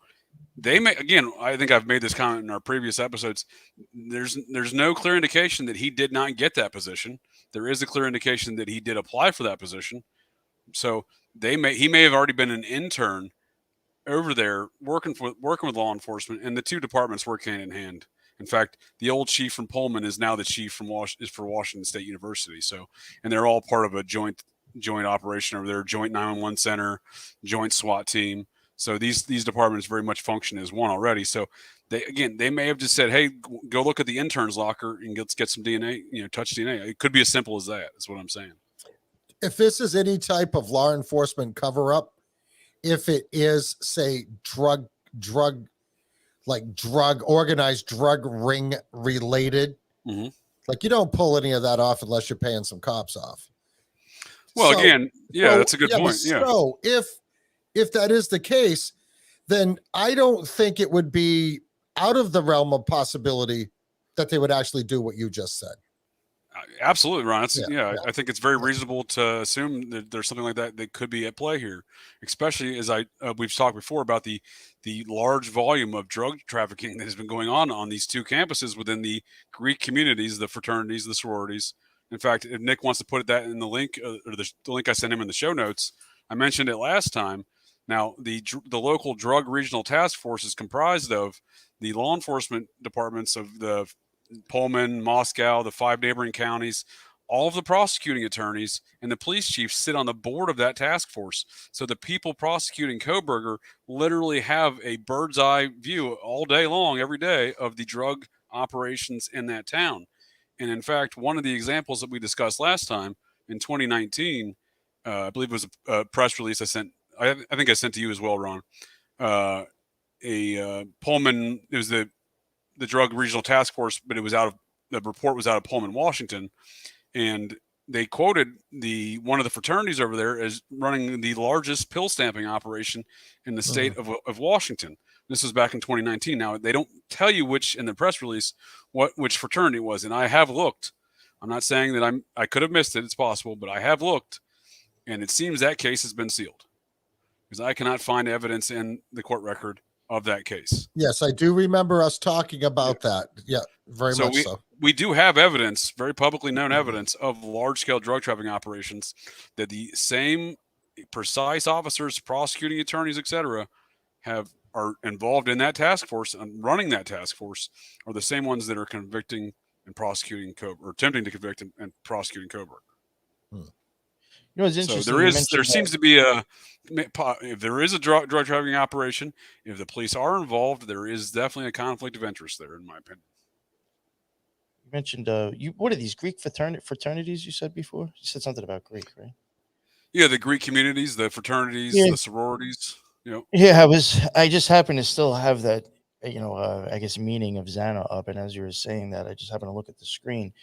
they may, again, I think I've made this comment in our previous episodes. There's no clear indication that he did not get that position. There is a clear indication that he did apply for that position. So he may have already been an intern over there working with law enforcement, and the two departments work hand in hand. In fact, the old chief from Pullman is now the chief for Washington State University. So, and they're all part of a joint operation over there, joint 911 center, joint SWAT team. So these departments very much function as one already. So they may have just said, hey, go look at the intern's locker and let's get some DNA, touch DNA. It could be as simple as that. That's what I'm saying. If this is any type of law enforcement cover up, if it is, say, organized drug ring related, like you don't pull any of that off unless you're paying some cops off. Well, that's a good point. So if that is the case, then I don't think it would be out of the realm of possibility that they would actually do what you just said. Absolutely, Ron. I think it's very reasonable to assume that there's something like that could be at play here, especially as we've talked before about the large volume of drug trafficking that has been going on these two campuses within the Greek communities, the fraternities, the sororities. In fact, if Nick wants to put that in the link or the link I sent him in the show notes, I mentioned it last time. Now, the local drug regional task force is comprised of the law enforcement departments of the Pullman, Moscow, the 5 neighboring counties, all of the prosecuting attorneys, and the police chiefs sit on the board of that task force. So the people prosecuting Coburger literally have a bird's eye view all day long, every day, of the drug operations in that town. And in fact, one of the examples that we discussed last time in 2019, I believe it was a press release I sent. I think I sent to you as well, Ron. Pullman, it was the drug regional task force, but the report was out of Pullman, Washington. And they quoted one of the fraternities over there as running the largest pill stamping operation in the state of Washington. This was back in 2019. Now, they don't tell you in the press release which fraternity it was. And I have looked. I'm not saying that I could have missed it. It's possible, but I have looked. And it seems that case has been sealed because I cannot find evidence in the court record of that case. Yes, I do remember us talking about that. Yeah, very much so. We do have evidence, very publicly known evidence of large-scale drug trafficking operations that the same precise officers, prosecuting attorneys, etc., are involved in that task force and running that task force are the same ones that are convicting and prosecuting or attempting to convict and prosecuting Coburger. You know, it's So interesting. there seems to be if there is a drug trafficking operation, if the police are involved, there is definitely a conflict of interest there, in my opinion. You mentioned what are these Greek fraternities you said before? You said something about Greek, right? Yeah, the Greek communities, the fraternities, Yeah. the sororities. Yeah, I just happen to still have that, I guess meaning of Xana up, and as you were saying that, I just happened to look at the screen,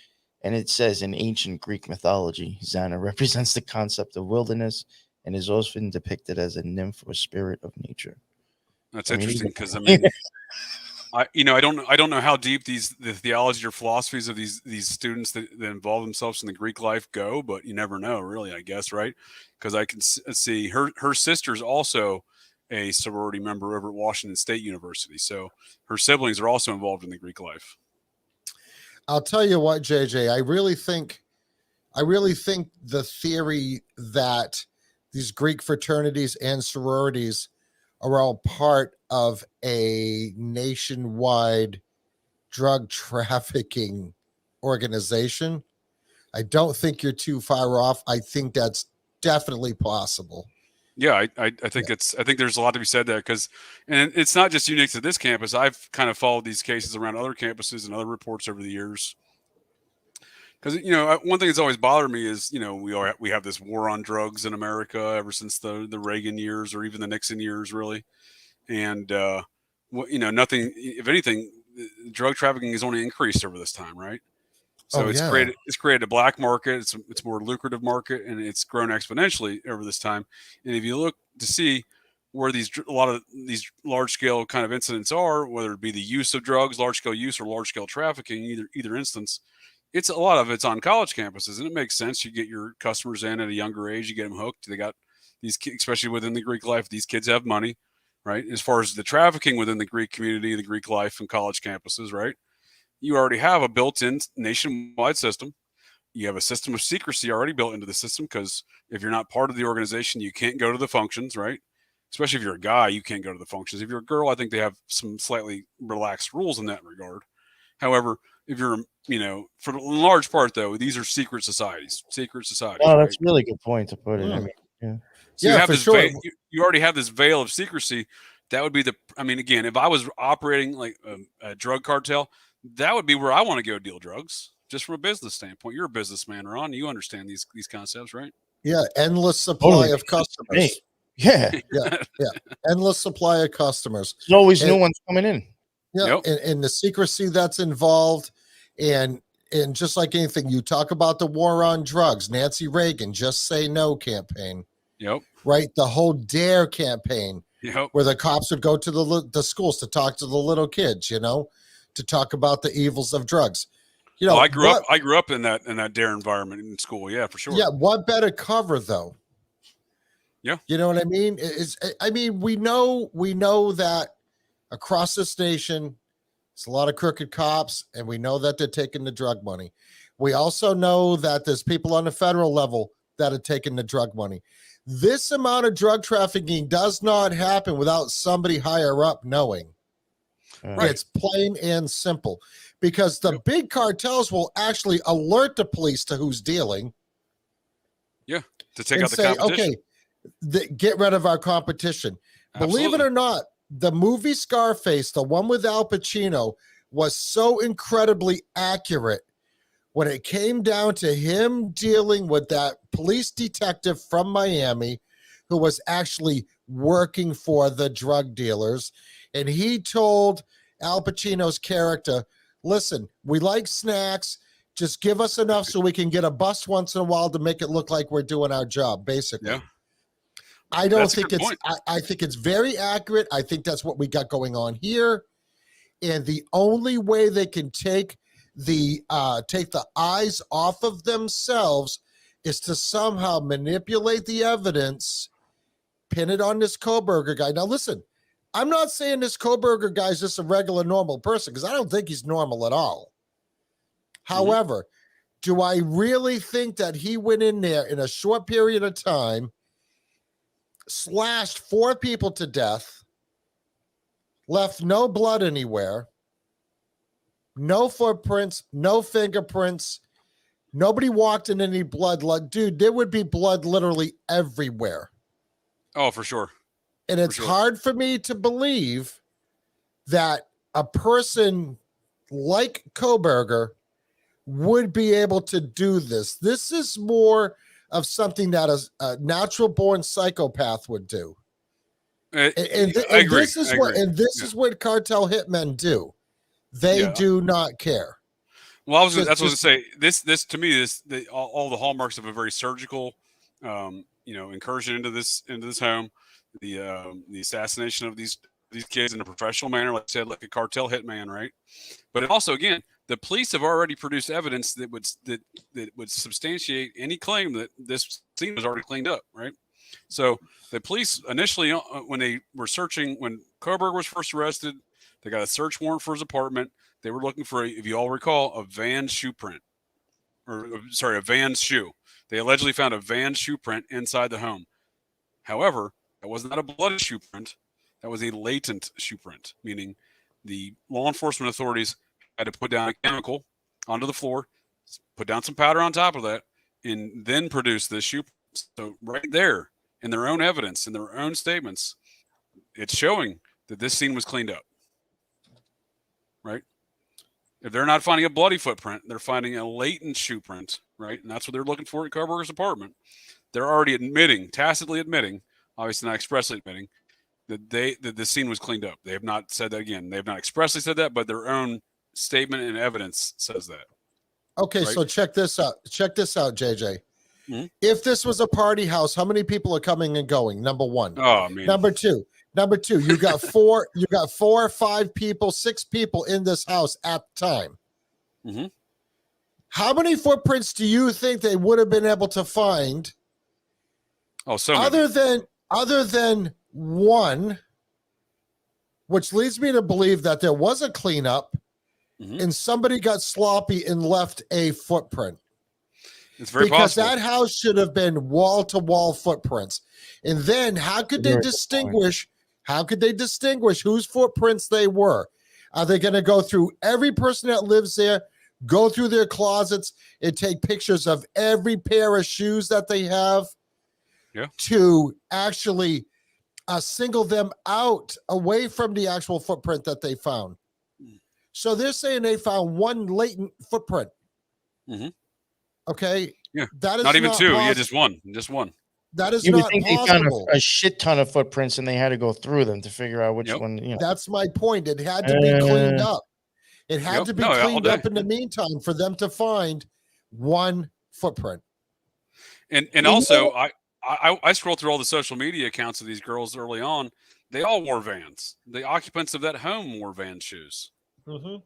and it says in ancient Greek mythology, Xana represents the concept of wilderness and is often depicted as a nymph or spirit of nature. That's I mean, interesting because I don't know how deep the theology or philosophies of these students that involve themselves in the Greek life go, but you never know, really, I guess, right? Because I can see her sister's also a sorority member over at Washington State University, so her siblings are also involved in the Greek life. I'll tell you what, JJ, I really think the theory that these Greek fraternities and sororities are all part of a nationwide drug trafficking organization, I don't think you're too far off. I think that's definitely possible. Yeah, I think I think there's a lot to be said there and it's not just unique to this campus. I've kind of followed these cases around other campuses and other reports over the years. Because one thing that's always bothered me is we have this war on drugs in America ever since the Reagan years or even the Nixon years, really, and nothing. If anything, drug trafficking has only increased over this time, right? So it's created a black market. It's more lucrative market, and it's grown exponentially over this time. And if you look to see where a lot of these large scale kind of incidents are, whether it be the use of drugs, large scale use, or large scale trafficking, either instance, it's a lot of it's on college campuses, and it makes sense. You get your customers in at a younger age, you get them hooked. They got these kids, especially within the Greek life. These kids have money, right? As far as the trafficking within the Greek community, the Greek life, and college campuses, right? You already have a built-in nationwide system. You have a system of secrecy already built into the system because if you're not part of the organization, you can't go to the functions, right? Especially if you're a guy, you can't go to the functions. If you're a girl, I think they have some slightly relaxed rules in that regard. However, if you're, for the large part, though, these are secret societies. Oh, right? that's a really good point to put it. I mean, yeah. So you have this you already have this veil of secrecy. That would be again, if I was operating like a drug cartel, that would be where I want to go deal drugs, just from a business standpoint. You're a businessman, Ron. You understand these concepts, right? Yeah, endless supply of customers. Yeah. Endless supply of customers. There's always new ones coming in. Yeah, and the secrecy that's involved, and just like anything, you talk about the war on drugs, Nancy Reagan, Just Say No campaign. Yep. Right, the whole DARE campaign. Yep. Where the cops would go to the schools to talk to the little kids, to talk about the evils of drugs. I grew up in that DARE environment in school. Yeah, for sure. Yeah, what better cover though? Yeah, you know what I mean. We know that across this nation, it's a lot of crooked cops, and we know that they're taking the drug money. We also know that there's people on the federal level that are taking the drug money. This amount of drug trafficking does not happen without somebody higher up knowing. Right. It's plain and simple, because the big cartels will actually alert the police to who's dealing. Yeah, to take out the competition. Okay, get rid of our competition. Absolutely. Believe it or not, the movie Scarface, the one with Al Pacino, was so incredibly accurate when it came down to him dealing with that police detective from Miami who was actually working for the drug dealers. And he told Al Pacino's character, listen, we like snacks. Just give us enough so we can get a bust once in a while to make it look like we're doing our job, basically. Yeah. I think it's very accurate. I think that's what we got going on here. And the only way they can take the eyes off of themselves is to somehow manipulate the evidence, pin it on this Coburger guy. Now, listen, I'm not saying this Coburger guy is just a regular normal person, because I don't think he's normal at all. However, do I really think that he went in there in a short period of time, slashed 4 people to death, left no blood anywhere, no footprints, no fingerprints, Nobody walked in any blood. Like, dude, there would be blood literally everywhere. Oh, for sure. And it's hard for me to believe that a person like Coburger would be able to do this. This is more of something that a natural born psychopath would do. I agree. This is what cartel hitmen do. They do not care. Well, that's what I was going to say. This to me, all the hallmarks of a very surgical, incursion into this home, the assassination of these kids in a professional manner, like I said, like a cartel hitman, right? But also, again, the police have already produced evidence that would substantiate any claim that this scene was already cleaned up, right? So the police initially, when they were searching, when Coburger was first arrested, they got a search warrant for his apartment. They were looking for, if you all recall, a Vance shoe print, a Vance shoe. They allegedly found a Vance shoe print inside the home. However, that was not a bloody shoe print. That was a latent shoe print, meaning the law enforcement authorities had to put down a chemical onto the floor, put down some powder on top of that, and then produce this shoe print. So right there, in their own evidence, in their own statements, it's showing that this scene was cleaned up, right? If they're not finding a bloody footprint, they're finding a latent shoe print, right? And that's what they're looking for at Coburger's apartment. They're already tacitly admitting, obviously not expressly admitting, that the scene was cleaned up. They have not said that again. They have not expressly said that, but their own statement and evidence says that. Okay, right? So check this out. Check this out, JJ. Mm-hmm. If this was a party house, how many people are coming and going? Number one. Oh, man. Number two, you got four, 4 or 5 people, 6 people in this house at the time. Mm-hmm. How many footprints do you think they would have been able to find? Oh, so other than one, which leads me to believe that there was a cleanup, and somebody got sloppy and left a footprint. It's very because possible. That house should have been wall-to-wall footprints. And then how could they distinguish? How could they distinguish whose footprints they were? Are they going to go through every person that lives there, go through their closets, and take pictures of every pair of shoes that they have to actually single them out away from the actual footprint that they found? So they're saying they found one latent footprint. Mm-hmm. Okay. Yeah. That is not even two. Possible. Yeah, just one. Just one. That is you would not think possible. They found a shit ton of footprints and they had to go through them to figure out which one. You know. That's my point. It had to be cleaned up. It had to be cleaned up in the meantime for them to find one footprint. And also, I scrolled through all the social media accounts of these girls early on. They all wore Vans. The occupants of that home wore Vans shoes. Mm-hmm.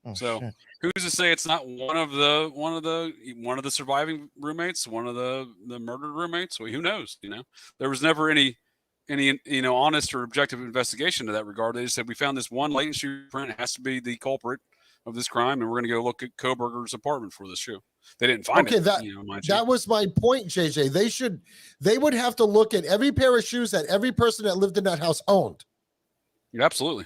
Oh, so shit. who's to say it's not one of the surviving roommates, one of the murdered roommates? Well, who knows? There was never any honest or objective investigation to that regard. They just said we found this one latent shoe print. It has to be the culprit of this crime, and we're going to go look at Coburger's apartment for this shoe. They didn't find it. That was my point, JJ. They would have to look at every pair of shoes that every person that lived in that house owned. Yeah, absolutely.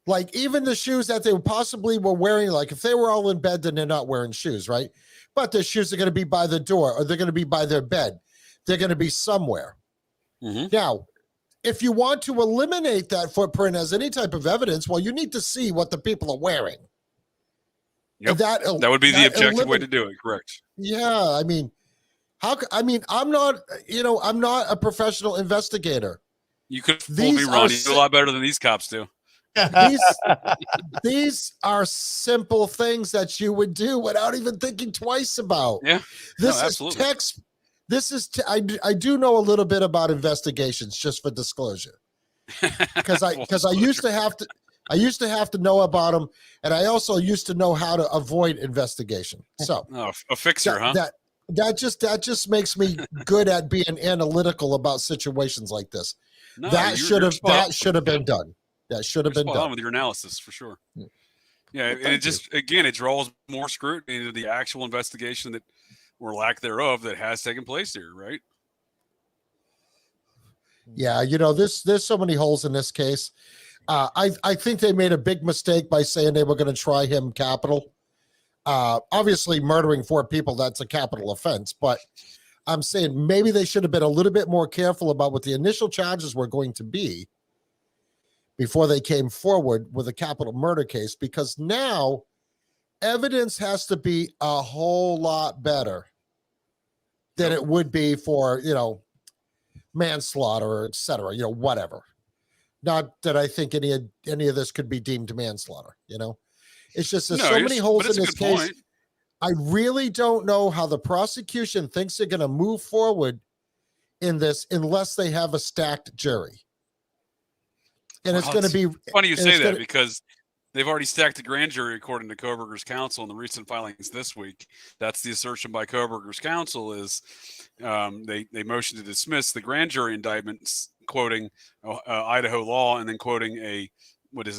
Like even the shoes that they possibly were wearing, like if they were all in bed, then they're not wearing shoes, right? But their shoes are going to be by the door or they're going to be by their bed. They're going to be somewhere. Mm-hmm. Now, if you want to eliminate that footprint as any type of evidence, well, you need to see what the people are wearing. Yep. That would be the objective way to do it. Correct. Yeah. I mean, I'm not a professional investigator. You could fool me, Ron. You do a lot better than these cops do. These are simple things that you would do without even thinking twice about. Yeah. Absolutely. I do know a little bit about investigations, just for disclosure. Because I used to have to know about them, and I also used to know how to avoid investigation. So a fixer, that just makes me good at being analytical about situations like this. No, that should have been done. That should have been done with your analysis for sure. Yeah, and it draws more scrutiny into the actual investigation that, or lack thereof, that has taken place here, right? Yeah, there's so many holes in this case. I think they made a big mistake by saying they were going to try him capital. Obviously, murdering 4 people, that's a capital offense. But I'm saying maybe they should have been a little bit more careful about what the initial charges were going to be before they came forward with a capital murder case, because now evidence has to be a whole lot better than it would be for, manslaughter, or et cetera, whatever. Not that I think any of this could be deemed manslaughter, It's just there's so many holes in this case. Point. I really don't know how the prosecution thinks they're going to move forward in this unless they have a stacked jury. And it's going to be funny you say that, because they've already stacked the grand jury, according to Coburger's counsel in the recent filings this week. That's the assertion by Coburger's counsel, is they motioned to dismiss the grand jury indictments, quoting Idaho law, and then quoting a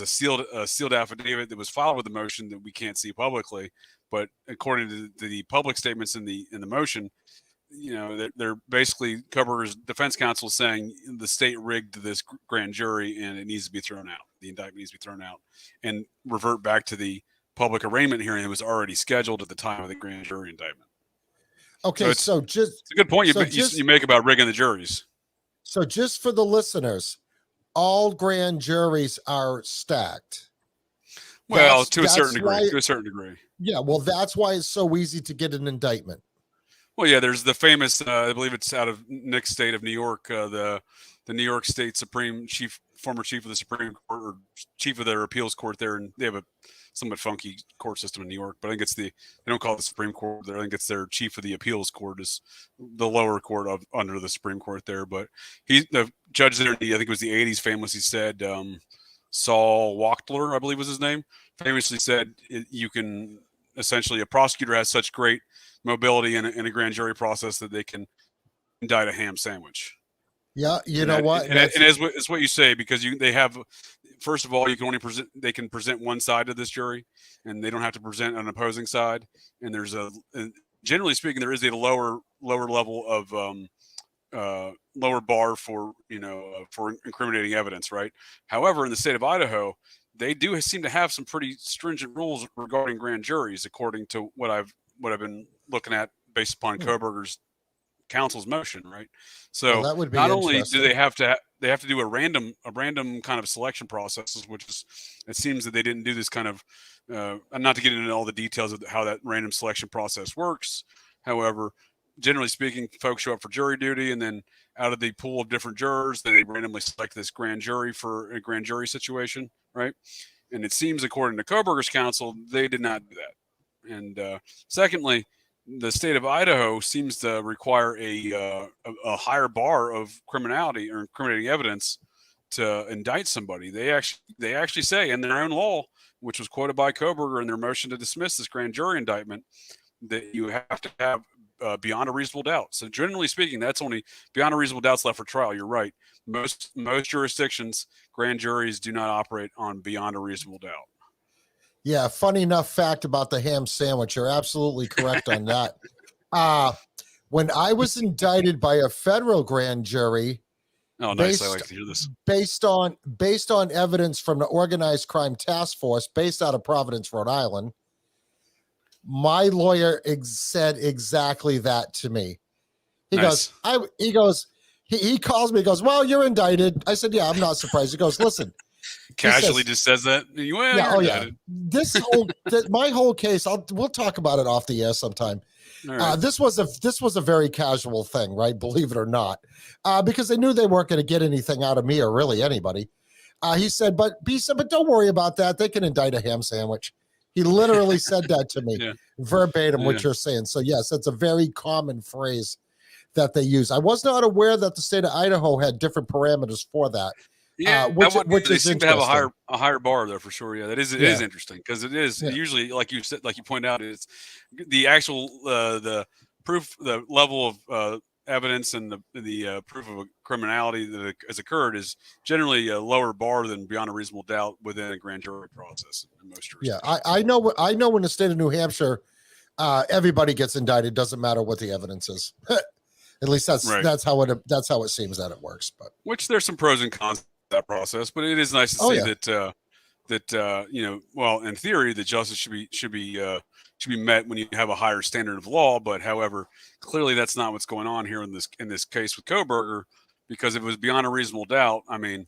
sealed affidavit that was filed with the motion that we can't see publicly. But according to the public statements in the motion, they're basically, Coburger's defense counsel saying the state rigged this grand jury and it needs to be thrown out. The indictment needs to be thrown out and revert back to the public arraignment hearing that was already scheduled at the time of the grand jury indictment. Okay, it's a good point you make about rigging the juries. So just for the listeners, all grand juries are stacked. Well, to a certain degree. Yeah, well, that's why it's so easy to get an indictment. Well, yeah, there's the famous, I believe it's out of Nick's state of New York, the New York State former chief of the Supreme Court, or chief of their appeals court there, and they have a somewhat funky court system in New York, but I think they don't call it the Supreme Court there. I think it's their chief of the appeals court, is the lower court under the Supreme Court there. But the judge there, I think it was the 80s, famously said, Saul Wachtler, I believe was his name, famously said, you can essentially, a prosecutor has such great mobility in a grand jury process that they can indict a ham sandwich. Yeah, know what? And it's what you say, because they have, first of all, they can present one side of this jury, and they don't have to present an opposing side. And generally speaking, there is a lower level of lower bar for incriminating evidence, right? However, in the state of Idaho, they do seem to have some pretty stringent rules regarding grand juries, according to what I've been looking at based upon Kohberger's counsel's motion, right? So that would be not only do they have to do a random kind of selection processes, which is, it seems that they didn't do this kind of not to get into all the details of how that random selection process works. However, generally speaking, folks show up for jury duty, and then out of the pool of different jurors, they randomly select this grand jury for a grand jury situation, right? And it seems, according to Kohberger's counsel, they did not do that. And secondly, the state of Idaho seems to require a higher bar of criminality or incriminating evidence to indict somebody. They actually say in their own law, which was quoted by Coburger in their motion to dismiss this grand jury indictment, that you have to have beyond a reasonable doubt. So generally speaking, that's only beyond a reasonable doubt's left for trial. You're right. Most jurisdictions, grand juries do not operate on beyond a reasonable doubt. Yeah, funny enough fact about the ham sandwich. You're absolutely correct on that. When I was indicted by a federal grand jury, oh, nice! I like to hear this. Based on evidence from the Organized Crime Task Force, based out of Providence, Rhode Island, my lawyer said exactly that to me. He nice. He calls me. He goes, "Well, you're indicted." I said, "Yeah, I'm not surprised." He goes, "Listen." Casually just says that. My whole case. We'll talk about it off the air sometime. Right. This was a very casual thing, right? Believe it or not, because they knew they weren't going to get anything out of me or really anybody. He said, but don't worry about that. They can indict a ham sandwich. He literally said that to me, verbatim, what you're saying. So yes, that's a very common phrase that they use. I was not aware that the state of Idaho had different parameters for that. Yeah, which they seem to have a higher bar there for sure. Yeah, it is interesting, because it is usually, like you said, like you point out, it's the actual the proof, the level of evidence and the proof of a criminality that has occurred is generally a lower bar than beyond a reasonable doubt within a grand jury process in most jurisdictions. Yeah, I know in the state of New Hampshire, everybody gets indicted. Doesn't matter what the evidence is. At least that's how it seems that it works. But which there's some pros and cons that process, but it is nice to see that well, in theory, that justice should be met when you have a higher standard of law. But however, clearly that's not what's going on here in this case with Coburger, because if it was beyond a reasonable doubt, I mean,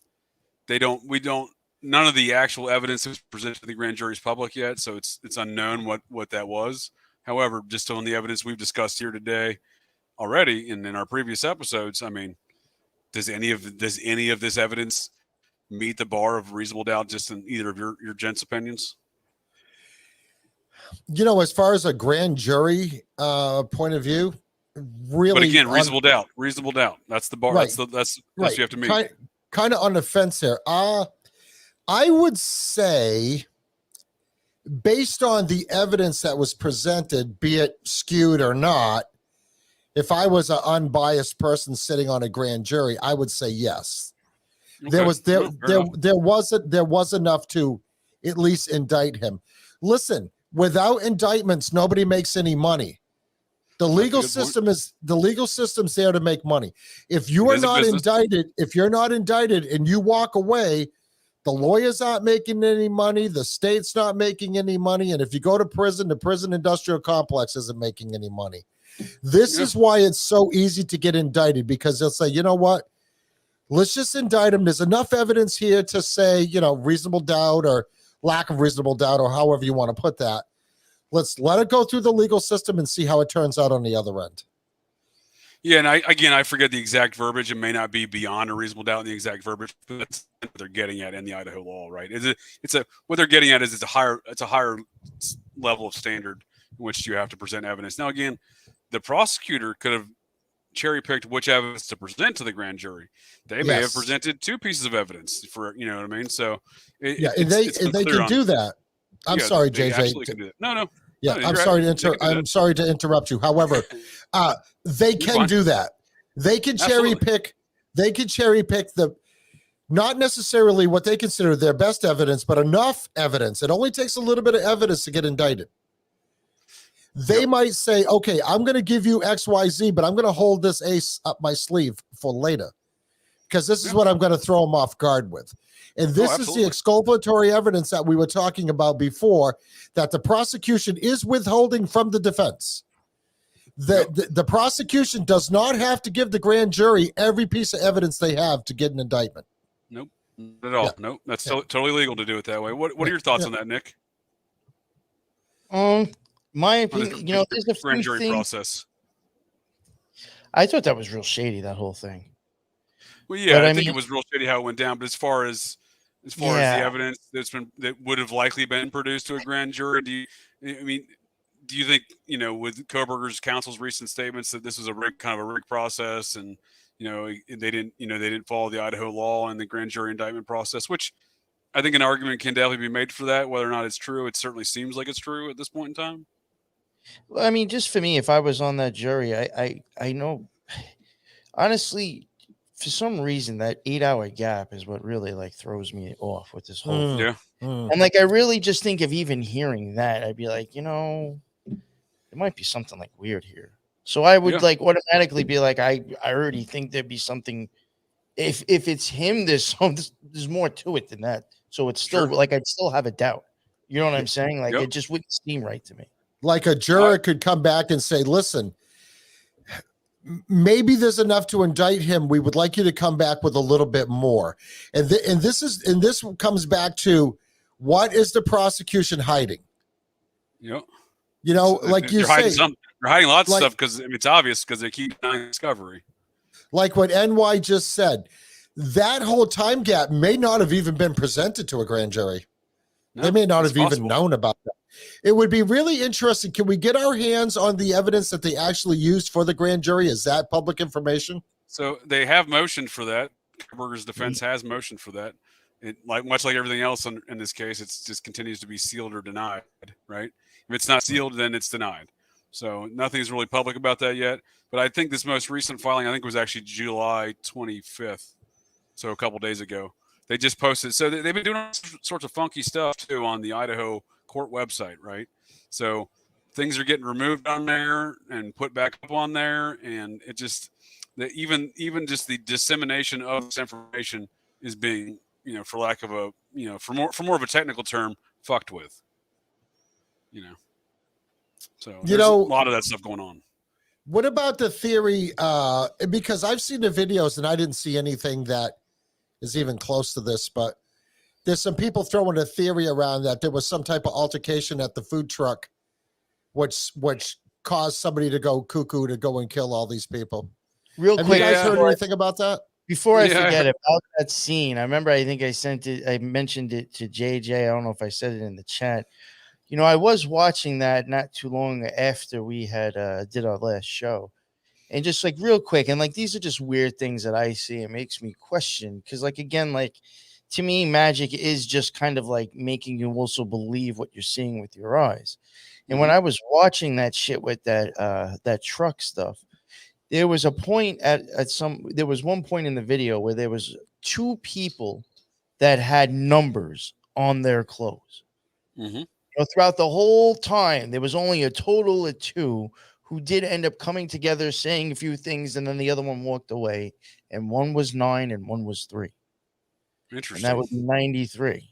none of the actual evidence is presented to the grand jury's public yet, so it's unknown what that was. However, just on the evidence we've discussed here today already and in our previous episodes, I mean, does any of this evidence meet the bar of reasonable doubt, just in either of your gents' opinions? As far as a grand jury point of view, really, but again, reasonable doubt. That's the bar. Right. That's right. You have to meet. Kind of on the fence here. I would say, based on the evidence that was presented, be it skewed or not, if I was an unbiased person sitting on a grand jury, I would say yes. Okay. There was enough to at least indict him. Listen, without indictments, nobody makes any money. The legal system's there to make money. If you are not indicted, and you walk away, the lawyers aren't making any money, the state's not making any money, and if you go to prison, the prison industrial complex isn't making any money. This is why it's so easy to get indicted, because they'll say, you know what? Let's just indict him. There's enough evidence here to say, reasonable doubt or lack of reasonable doubt, or however you want to put that. Let's let it go through the legal system and see how it turns out on the other end. Yeah, and I forget the exact verbiage. It may not be beyond a reasonable doubt in the exact verbiage, but that's what they're getting at in the Idaho law, right? What they're getting at is it's a higher level of standard in which you have to present evidence. Now, again, the prosecutor could have cherry-picked which evidence to present to the grand jury. They may have presented two pieces of evidence for, you know what I mean? So they can do that. I'm sorry, JJ. No. Yeah, no, I'm sorry to interrupt you. However, they can do that. They can cherry pick. They can cherry pick not necessarily what they consider their best evidence, but enough evidence. It only takes a little bit of evidence to get indicted. They might say, okay, I'm going to give you X, Y, Z, but I'm going to hold this ace up my sleeve for later, because this is what I'm going to throw them off guard with. And this is the exculpatory evidence that we were talking about before, that the prosecution is withholding from the defense. The prosecution does not have to give the grand jury every piece of evidence they have to get an indictment. Nope, not at all. Nope, that's totally legal to do it that way. What are your thoughts on that, Nick? My opinion, there's a grand jury process. I thought that was real shady, that whole thing. Well, yeah, I think it was real shady how it went down. But as far as the evidence that would have likely been produced to a grand jury, do you think, with Coburger's counsel's recent statements that this was a kind of a rigged process, and they didn't follow the Idaho law and the grand jury indictment process, which I think an argument can definitely be made for that. Whether or not it's true, it certainly seems like it's true at this point in time. Well, I mean, just for me, if I was on that jury, I know, honestly, for some reason, that 8-hour gap is what really throws me off with this whole thing. And I really just think of even hearing that, I'd be like, there might be something weird here. So I would automatically be like, I already think there'd be something. If it's him, there's more to it than that. So it's still I'd still have a doubt. You know what I'm saying? It just wouldn't seem right to me. Like a juror could come back and say, listen, maybe there's enough to indict him. We would like you to come back with a little bit more. And this comes back to, what is the prosecution hiding? Yep. Like you say, they're hiding lots of stuff because it's obvious, because they keep denying discovery. Like what NY just said, that whole time gap may not have even been presented to a grand jury. They may not have even known about that. It would be really interesting. Can we get our hands on the evidence that they actually used for the grand jury? Is that public information? So they have motioned for that. Coburger's defense has motioned for that. Much like everything else in this case, it just continues to be sealed or denied, right? If it's not sealed, then it's denied. So nothing's really public about that yet. But I think this most recent filing, I think, was actually July 25th. So a couple days ago. They just posted. So they've been doing all sorts of funky stuff, too, on the Idaho court website, right? So things are getting removed on there and put back up on there. And it just, even just the dissemination of this information is being, for lack of a for more of a technical term, fucked with. So there's a lot of that stuff going on. What about the theory? Because I've seen the videos and I didn't see anything that is even close to this, but there's some people throwing a theory around that there was some type of altercation at the food truck, which caused somebody to go cuckoo to go and kill all these people. Real Have quick, you guys heard anything about that? Before I forget about that scene, I remember I think I mentioned it to JJ. I don't know if I said it in the chat. I was watching that not too long after we had did our last show. And just like real quick, and like these are just weird things that I see. It makes me question because, like, again, like to me, magic is just kind of like making you also believe what you're seeing with your eyes. And when I was watching that shit with that truck stuff, there was a point there was one point in the video where there was 2 people that had numbers on their clothes. Throughout the whole time, there was only a total of 2 who did end up coming together, saying a few things, and then the other one walked away. And one was 9 and one was 3. Interesting. And that was 93.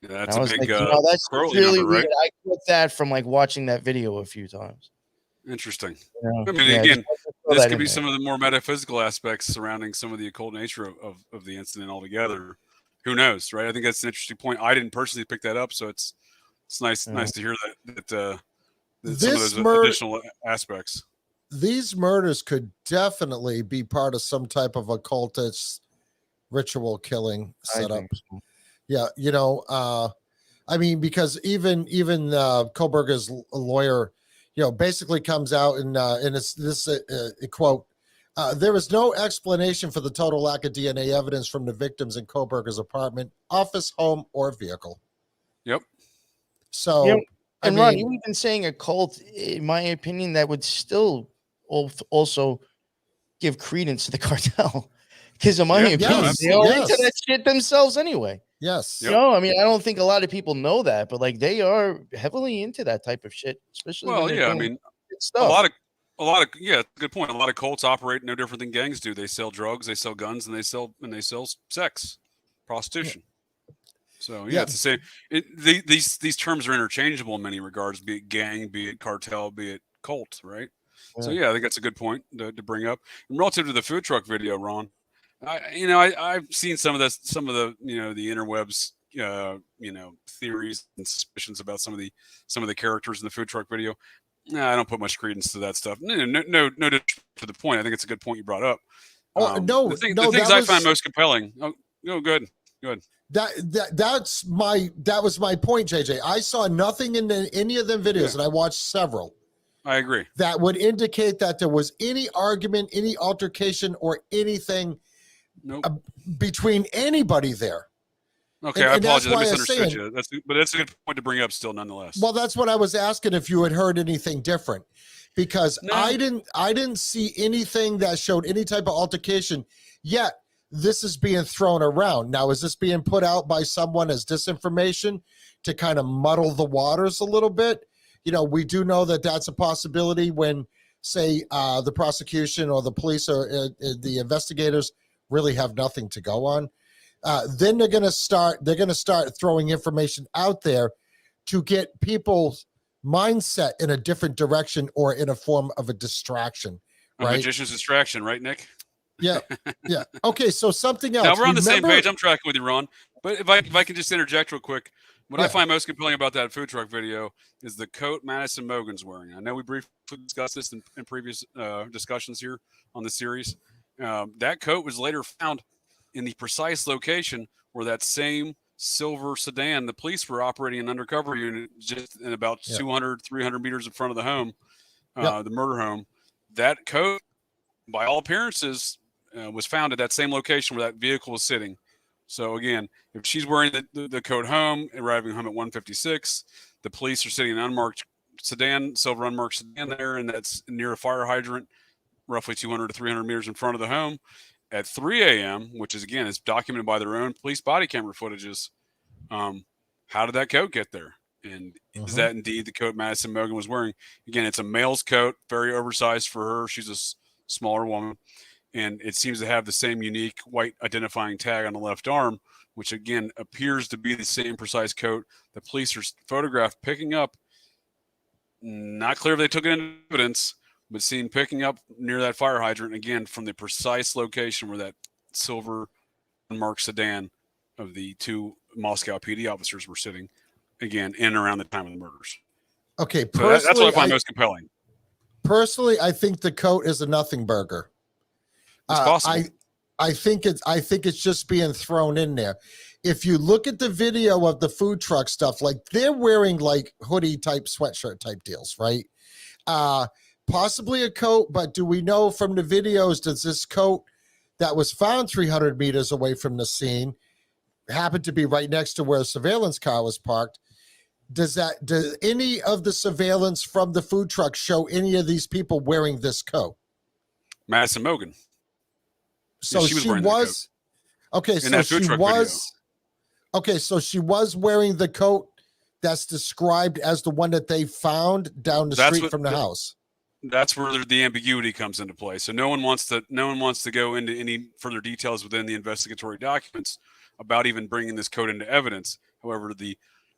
Yeah, that's a big that's really number, weird. right? I got that from like watching that video a few times. Interesting. I mean, again, this could be some of the more metaphysical aspects surrounding some of the occult nature of the incident altogether. Who knows, right? I think that's an interesting point. I didn't personally pick that up, so it's nice to hear that some of those additional aspects. These murders could definitely be part of some type of occultist ritual killing setup. So. Yeah, I mean, because even Coburger's lawyer, basically comes out and it's this quote. There is no explanation for the total lack of DNA evidence from the victims in Kohberger's apartment, office, home, or vehicle. Yep. So, and Ron, you even saying occult, in my opinion, that would still also give credence to the cartel. Because in my opinion, they are into that shit themselves anyway. Yes. I don't think a lot of people know that, but like they are heavily into that type of shit, especially. Well, yeah, I mean, a lot of good point. A lot of cults operate no different than gangs do. They sell drugs, they sell guns, and they sell sex, prostitution. So it's the same. These terms are interchangeable in many regards, be it gang, be it cartel, be it cult, right? Yeah. So I think that's a good point to bring up. And relative to the food truck video, Ron, I've seen some of the the interwebs theories and suspicions about some of the characters in the food truck video. I don't put much credence to that stuff. No to the point. I think it's a good point you brought up. The things I find most compelling. Good. That was my point, JJ. I saw nothing in any of them videos, and I watched several. I agree. That would indicate that there was any argument, any altercation, or anything between anybody there. Okay, I apologize. I misunderstood you. But that's a good point to bring up still, nonetheless. Well, that's what I was asking, if you had heard anything different, because I didn't see anything that showed any type of altercation, yet this is being thrown around. Now, is this being put out by someone as disinformation to kind of muddle the waters a little bit? We do know that that's a possibility when, say, the prosecution or the police or the investigators really have nothing to go on. Then they're going to start throwing information out there to get people's mindset in a different direction or in a form of a distraction. Right? A magician's distraction, right, Nick? Yeah. Okay, so something else. Now we're on the same page. I'm tracking with you, Ron. But if I can just interject real quick, what I find most compelling about that food truck video is the coat Madison Mogan's wearing. I know we briefly discussed this in previous discussions here on the series. That coat was later found in the precise location where that same silver sedan the police were operating an undercover unit just in about 200, 300 meters in front of the home, the murder home. That coat, by all appearances, was found at that same location where that vehicle was sitting. So again, if she's wearing the coat home, arriving home at 1:56, the police are sitting in an unmarked sedan, silver unmarked sedan there, and that's near a fire hydrant, roughly 200 to 300 meters in front of the home. At 3 a.m., which is, again, is documented by their own police body camera footages, how did that coat get there? And is that indeed the coat Madison Mogan was wearing? Again, it's a male's coat, very oversized for her. She's a smaller woman. and it seems to have the same unique white identifying tag on the left arm, which again appears to be the same precise coat the police are photographed picking up. Not clear if they took it into evidence, but seen picking up near that fire hydrant, again, from the precise location where that silver unmarked sedan of the two Moscow PD officers were sitting, again, in and around the time of the murders. Okay, So that's what I find most compelling. Personally, I think the coat is a nothing burger. It's possible. I think it's just being thrown in there. If you look at the video of the food truck stuff, like they're wearing like hoodie type sweatshirt type deals, right? Possibly a coat, but do we know from the videos, does this coat that was found 300 meters away from the scene happened to be right next to where a surveillance car was parked? Does any of the surveillance from the food truck show any of these people wearing this coat? Madison Mogan. So yeah, she was okay. So she was okay. So she was wearing the coat that's described as the one that they found down the street from the house. That's where the ambiguity comes into play. So no one wants to go into any further details within the investigatory documents about even bringing this coat into evidence. However,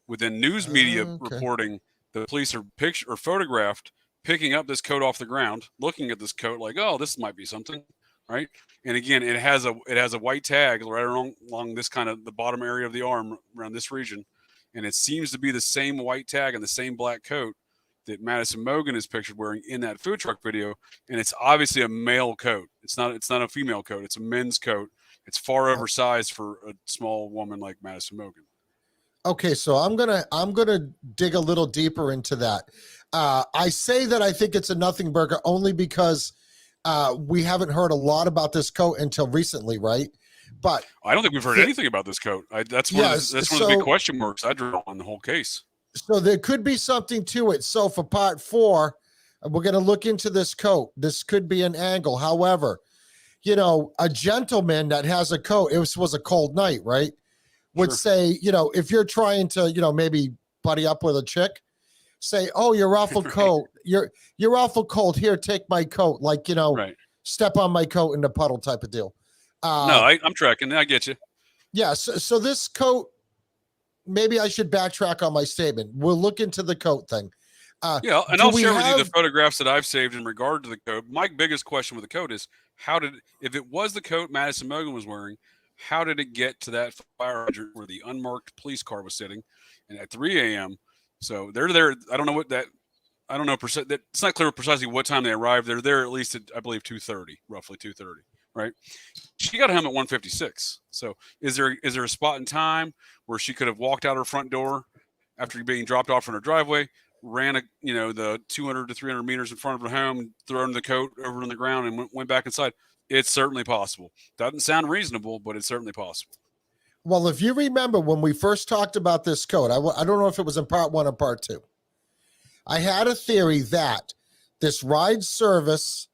within news media reporting, the police are photographed picking up this coat off the ground, looking at this coat like, oh, this might be something, right? And again, it has a white tag right along this kind of the bottom area of the arm around this region, and it seems to be the same white tag and the same black coat that Madison Mogan is pictured wearing in that food truck video, and it's obviously a male coat. It's not a female coat. It's a men's coat. It's far oversized for a small woman like Madison Mogan. Okay, so I'm gonna dig a little deeper into that. I say that I think it's a nothing burger only because we haven't heard a lot about this coat until recently, right? But I don't think we've heard anything about this coat. That's one of the big question marks I draw on the whole case. So there could be something to it. So for part 4, we're going to look into this coat. This could be an angle. However, a gentleman that has a coat, it was a cold night, right? Would say, if you're trying to, maybe buddy up with a chick, say, oh, you're awful cold. You're awful cold. Here, take my coat. Like, right. Step on my coat in the puddle type of deal. No, I'm tracking. I get you. Yeah. So this coat, maybe I should backtrack on my statement. We'll look into the coat thing. Yeah, and I'll share with you the photographs that I've saved in regard to the coat. My biggest question with the coat is if it was the coat Madison Mogan was wearing, how did it get to that fire hydrant where the unmarked police car was sitting, and at 3 a.m.? So they're there. I don't know it's not clear precisely what time they arrived. They're there at least at, I believe, 2:30, roughly 2:30, right? She got home at 1:56. So is there a spot in time where she could have walked out her front door after being dropped off in her driveway, ran the 200 to 300 meters in front of her home, thrown the coat over on the ground, and went back inside? It's certainly possible. Doesn't sound reasonable, but it's certainly possible. Well, if you remember when we first talked about this coat, I don't know if it was in part 1 or part 2. I had a theory that this ride service,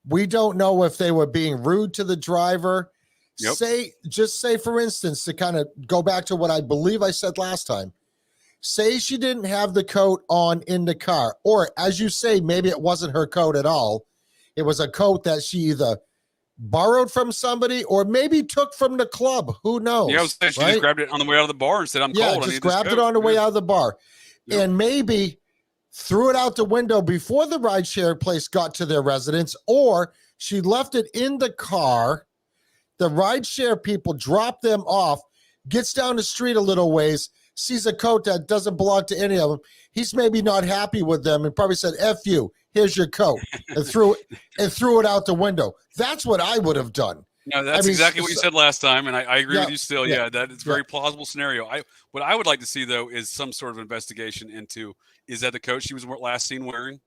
we don't know if they were being rude to the driver. Yep. Say, for instance, to kind of go back to what I believe I said last time, say she didn't have the coat on in the car, or as you say, maybe it wasn't her coat at all. It was a coat that she either borrowed from somebody or maybe took from the club. Who knows? Yeah, I was saying she just grabbed it on the way out of the bar and said, I'm cold. Just grabbed it on the way out of the bar. Yep. And maybe threw it out the window before the rideshare place got to their residence, or she left it in the car. The rideshare people drop them off, gets down the street a little ways, sees a coat that doesn't belong to any of them. He's maybe not happy with them and probably said, F you, here's your coat, and threw it out the window. That's what I would have done. No, that's exactly what you said last time, and I agree with you still. Yeah, that is a very plausible scenario. What I would like to see, though, is some sort of investigation into, is that the coat she was last seen wearing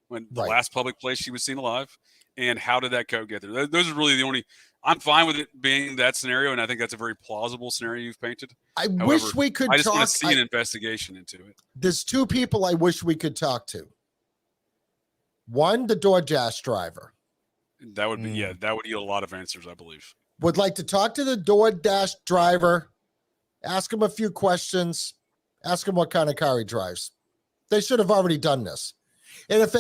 when the last public place she was seen alive, and how did that coat get there? Those are really the only – I'm fine with it being that scenario, and I think that's a very plausible scenario you've painted. However, wish we could I just want to see an investigation into it. There's 2 people I wish we could talk to. One, the DoorDash driver. That would be, that would yield a lot of answers, I believe. Would like to talk to the DoorDash driver, ask him a few questions, ask him what kind of car he drives. They should have already done this. And if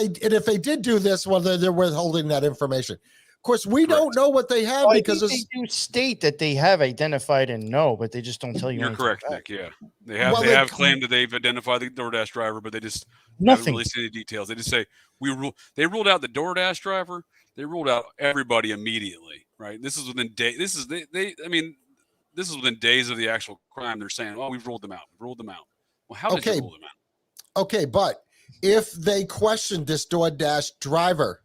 they did do this, well, they're withholding that information. Of course, we don't know what they have because they do state that they have identified and know, but they just don't tell you. You're anything correct, about Nick. Yeah, they have claimed that they've identified the DoorDash driver, but they just haven't released any details. They just say they ruled out the DoorDash driver. They ruled out everybody immediately. Right. This is within days. This is within days of the actual crime. They're saying, "Oh, we've ruled them out. We've ruled them out." Well, how did you rule them out? Okay, but if they questioned this DoorDash driver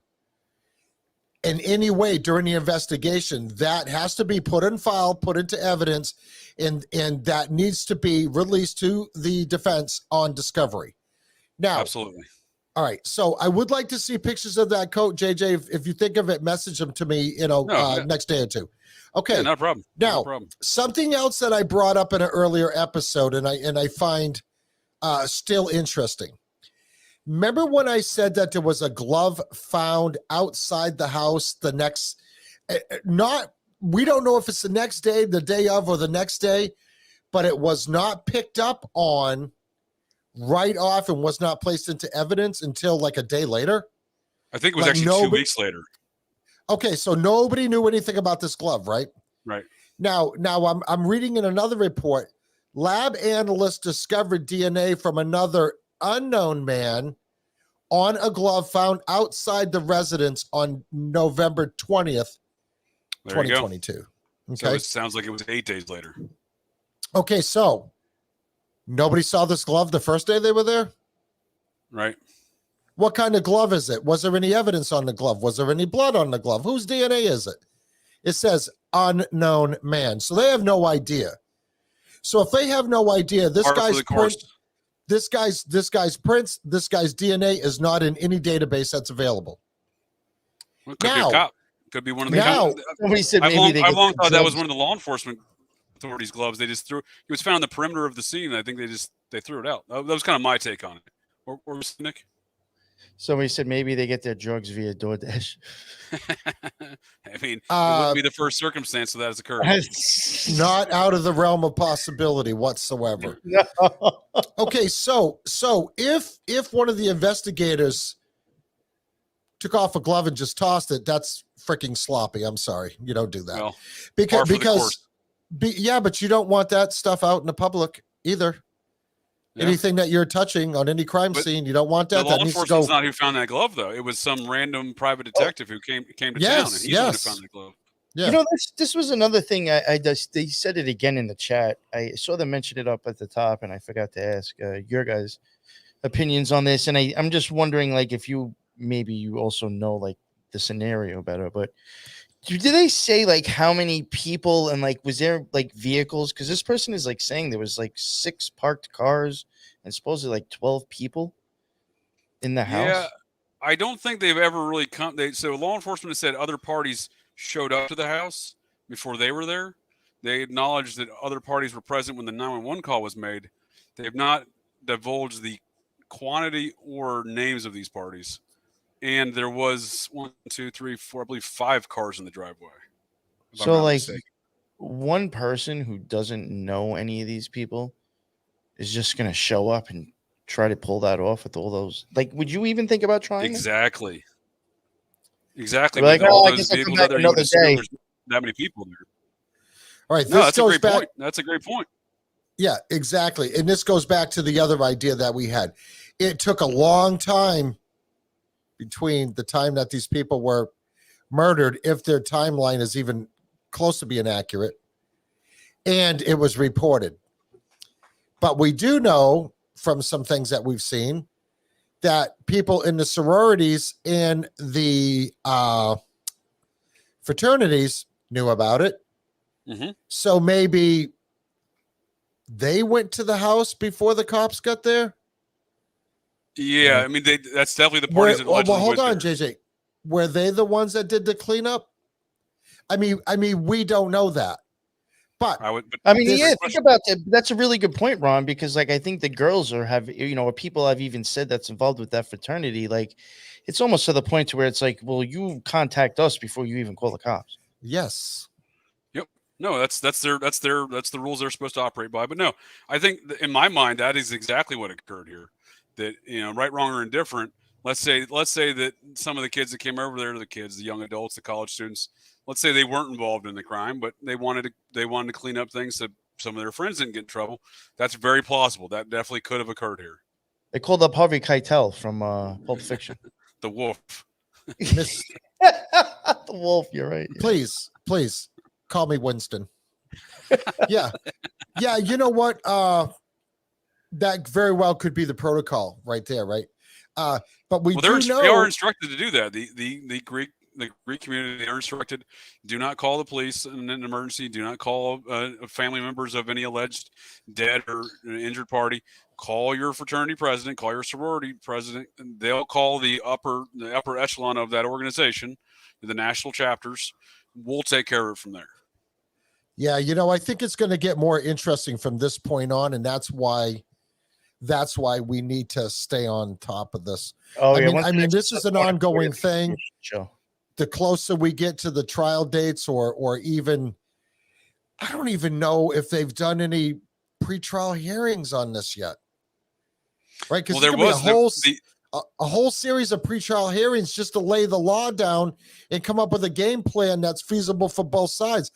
in any way during the investigation, that has to be put in file, put into evidence, and that needs to be released to the defense on discovery. Now, absolutely. All right. So I would like to see pictures of that coat, JJ. If you think of it, message them to me, next day or two. Okay. Yeah, no problem. Now, no problem. Something else that I brought up in an earlier episode, and I find still interesting. Remember when I said that there was a glove found outside the house the next, we don't know if it's the next day, the day of, or the next day, but it was not picked up on right off and was not placed into evidence until like a day later? I think it was actually 2 weeks later. Okay, so nobody knew anything about this glove, right? Right. Now I'm reading in another report, lab analysts discovered DNA from another unknown man on a glove found outside the residence on November 20th, 2022. Okay. So it sounds like it was 8 days later. Okay, so nobody saw this glove the first day they were there? Right. What kind of glove is it? Was there any evidence on the glove? Was there any blood on the glove? Whose DNA is it? It says unknown man. So they have no idea. So if they have no idea, this guy's prints, this guy's prints, this guy's DNA is not in any database that's available. Well, could be a cop. Could be one of the cops. Somebody said maybe I long thought that was one of the law enforcement authorities' gloves. They just threw. It was found on the perimeter of the scene. I think they threw it out. That was kind of my take on it. Or was Nick? Somebody said maybe they get their drugs via DoorDash. I mean, it wouldn't be the first circumstance that has occurred. Not out of the realm of possibility whatsoever. No. Okay, so if one of the investigators took off a glove and just tossed it, that's freaking sloppy. I'm sorry, you don't do that. Well, but you don't want that stuff out in the public either. Yeah. Anything that you're touching on any crime scene, you don't want that. The law enforcement's not who found that glove, though. It was some random private detective who came to town, and he's the one who found that glove. Yeah. You know, this was another thing. They said it again in the chat. I saw them mention it up at the top, and I forgot to ask your guys' opinions on this. And I'm just wondering, like, if you also know like the scenario better, but did they say like how many people and like was there like vehicles? Because this person is like saying there was like 6 parked cars and supposedly like 12 people in the house. Yeah, I don't think they've ever really come. So law enforcement has said other parties showed up to the house before they were there. They acknowledged that other parties were present when the 911 call was made. They have not divulged the quantity or names of these parties. And there was 1, 2, 3, 4, I believe 5 cars in the driveway. So like one person who doesn't know any of these people is just going to show up and try to pull that off with all those. Like, would you even think about trying? Exactly. Exactly. Like, all those vehicles out there, you would assume there's that many people there. All right. No, that's a great point. That's a great point. Yeah, exactly. And this goes back to the other idea that we had. It took a long time between the time that these people were murdered, if their timeline is even close to being accurate, and it was reported. But we do know from some things that we've seen that people in the sororities and the fraternities knew about it. Mm-hmm. So maybe they went to the house before the cops got there. Yeah, I mean, that's definitely the parties that allegedly hold on, there. JJ. Were they the ones that did the cleanup? I mean, we don't know that. But think about that. That's a really good point, Ron, because like I think the girls or people have even said that's involved with that fraternity. Like, it's almost to the point to where it's like, well, you contact us before you even call the cops. Yes. Yep. No, that's the rules they're supposed to operate by. But no, I think in my mind that is exactly what occurred here. That right, wrong, or indifferent, let's say that some of the kids that came over there, the young adults, the college students, let's say they weren't involved in the crime, but they wanted to clean up things so some of their friends didn't get in trouble. That's very plausible. That definitely could have occurred here. They called up Harvey Keitel from Pulp Fiction. The wolf. Miss, The wolf, you're right. please call me Winston. Yeah. You know what? That very well could be the protocol right there, right? But we do know they are instructed to do that. The Greek community are instructed: do not call the police in an emergency. Do not call family members of any alleged dead or injured party. Call your fraternity president. Call your sorority president. And they'll call the upper echelon of that organization, the national chapters. We'll take care of it from there. Yeah, I think it's going to get more interesting from this point on, and that's why we need to stay on top of this. Oh, I mean, this is an ongoing thing. Sure. The closer we get to the trial dates, or even, I don't even know if they've done any pretrial hearings on this yet. Right? Because there was a whole series of pretrial hearings just to lay the law down and come up with a game plan that's feasible for both sides.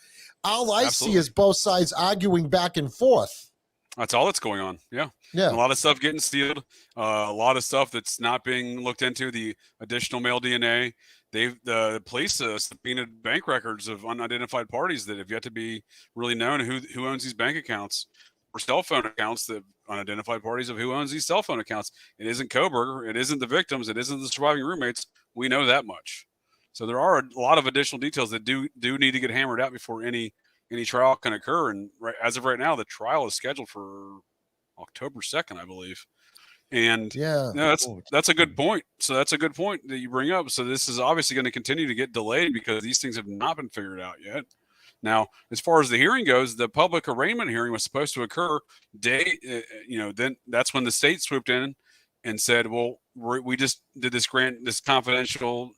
All I see is both sides arguing back and forth. That's all that's going on. Yeah. A lot of stuff getting sealed. A lot of stuff that's not being looked into. The additional male DNA. The police subpoenaed bank records of unidentified parties that have yet to be really known who owns these bank accounts or cell phone accounts. The unidentified parties of who owns these cell phone accounts. It isn't Coburger. It isn't the victims. It isn't the surviving roommates. We know that much. So there are a lot of additional details that do need to get hammered out before any trial can occur. And as of right now, the trial is scheduled for October 2nd, I believe. And that's a good point. So that's a good point that you bring up. So this is obviously going to continue to get delayed because these things have not been figured out yet. Now, as far as the hearing goes, the public arraignment hearing was supposed to occur then that's when the state swooped in and said, well, we just did this confidential,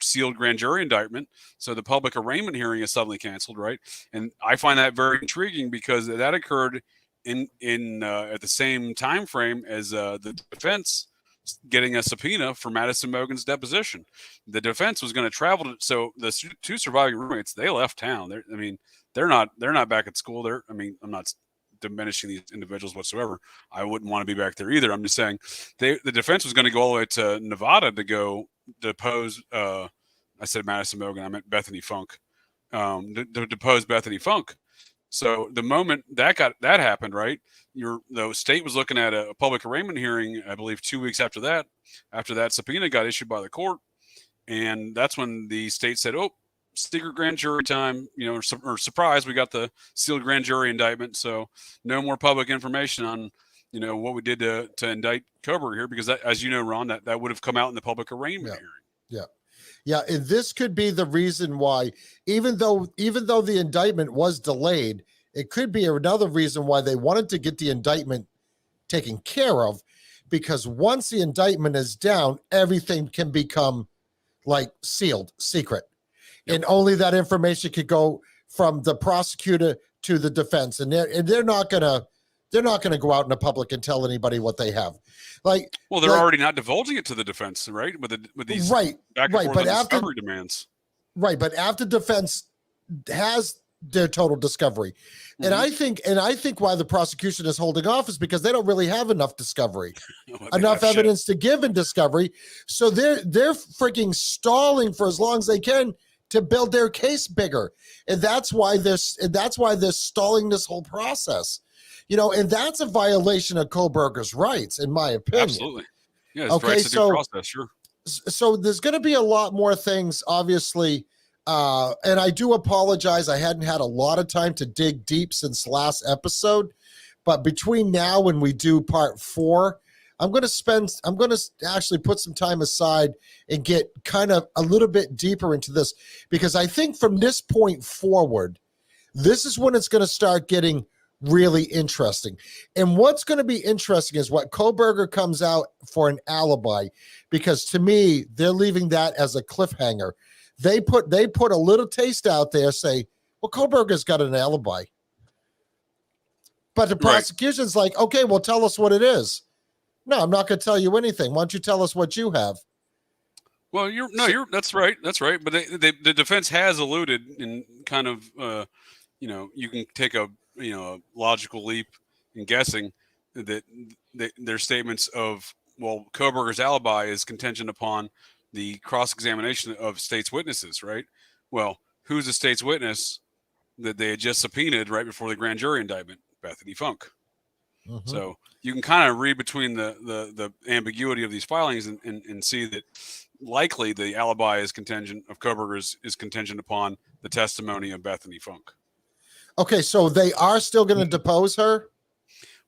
sealed grand jury indictment. So the public arraignment hearing is suddenly canceled. Right. And I find that very intriguing because that occurred in at the same time frame as the defense getting a subpoena for Madison Mogen's deposition. The defense was going to travel so the two surviving roommates, they left town. They're not back at school. I'm not diminishing these individuals whatsoever. I wouldn't want to be back there either. I'm just saying the defense was going to go all the way to Nevada to go depose. I said Madison Mogen. I meant Bethany Funk. To depose Bethany Funk. So the moment that happened, right? The state was looking at a public arraignment hearing, I believe 2 weeks after that subpoena got issued by the court. And that's when the state said, oh, secret grand jury time, or surprise, we got the sealed grand jury indictment. So no more public information on, what we did to indict Coburger here, because that, as you know, Ron, that would have come out in the public arraignment hearing. Yeah. Yeah, and this could be the reason why, even though the indictment was delayed, it could be another reason why they wanted to get the indictment taken care of, because once the indictment is down, everything can become like sealed, secret. Yep. And only that information could go from the prosecutor to the defense. And they're not gonna go out in the public and tell anybody what they have. They're already not divulging it to the defense, right? With these back and forth discovery demands. Right, but after defense has their total discovery. Mm-hmm. And I think why the prosecution is holding off is because they don't really have enough discovery, enough evidence to give in discovery. So they're freaking stalling for as long as they can to build their case bigger. And that's why they're stalling this whole process. And that's a violation of Kohberger's rights, in my opinion. Absolutely. Yeah, it's rights to due process, sure. So there's going to be a lot more things, obviously. And I do apologize. I hadn't had a lot of time to dig deep since last episode. But between now and we do part 4, I'm going to actually put some time aside and get kind of a little bit deeper into this. Because I think from this point forward, this is when it's going to start getting really interesting. And what's going to be interesting is what Coburger comes out for an alibi, because to me, they're leaving that as a cliffhanger. They put a little taste out there, say, well, Coburger's got an alibi. But the prosecution's like, okay, well, tell us what it is. No, I'm not going to tell you anything. Why don't you tell us what you have? Well, that's right. That's right. But the defense has alluded in kind of, you can take a logical leap in guessing that their statements of, well, Coburger's alibi is contingent upon the cross-examination of state's witnesses, right? Well, who's the state's witness that they had just subpoenaed right before the grand jury indictment? Bethany Funk. Mm-hmm. So you can kind of read between the ambiguity of these filings and see that likely the alibi is contingent of Coburger's is contingent upon the testimony of Bethany Funk. Okay, so they are still going to depose her?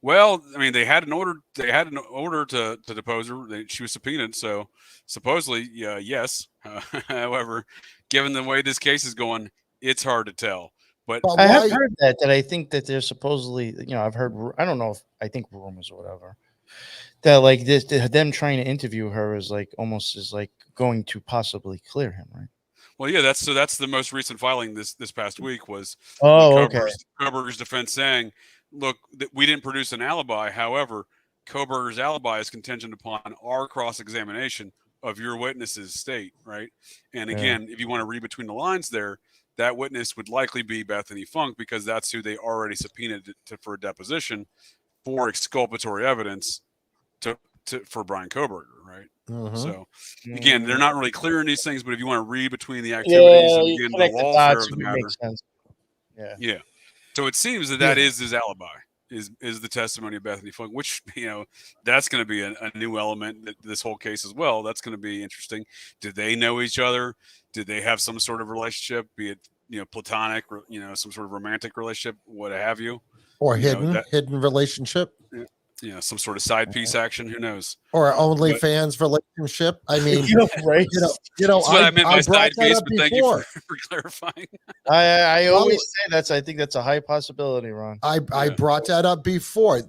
Well, I mean, they had an order. They had an order to depose her. She was subpoenaed, so supposedly, yes. However, given the way this case is going, it's hard to tell. But I have heard that I think that they're supposedly, I've heard. I don't know if I think rumors or whatever. That like this, them trying to interview her is like almost is like going to possibly clear him, right? Well, yeah, that's the most recent filing this past week was Coburger's defense saying, look, we didn't produce an alibi. However, Coburger's alibi is contingent upon our cross-examination of your witness's state, right? And again, if you want to read between the lines there, that witness would likely be Bethany Funk because that's who they already subpoenaed for a deposition for exculpatory evidence for Brian Coburger, right? Mm-hmm. So again, they're not really clear in these things, but if you want to read between the activities and again the lawfare of the matter, yeah. So it seems that is his alibi, is the testimony of Bethany Funk, which that's going to be a new element that this whole case as well. That's going to be interesting. Did they know each other? Did they have some sort of relationship, be it platonic, or some sort of romantic relationship, what have you, or hidden relationship? Some sort of side piece action. Who knows? Or OnlyFans relationship. I mean, right? That's what I meant by side piece. But thank you for clarifying. I always say I think that's a high possibility, Ron. I brought that up before.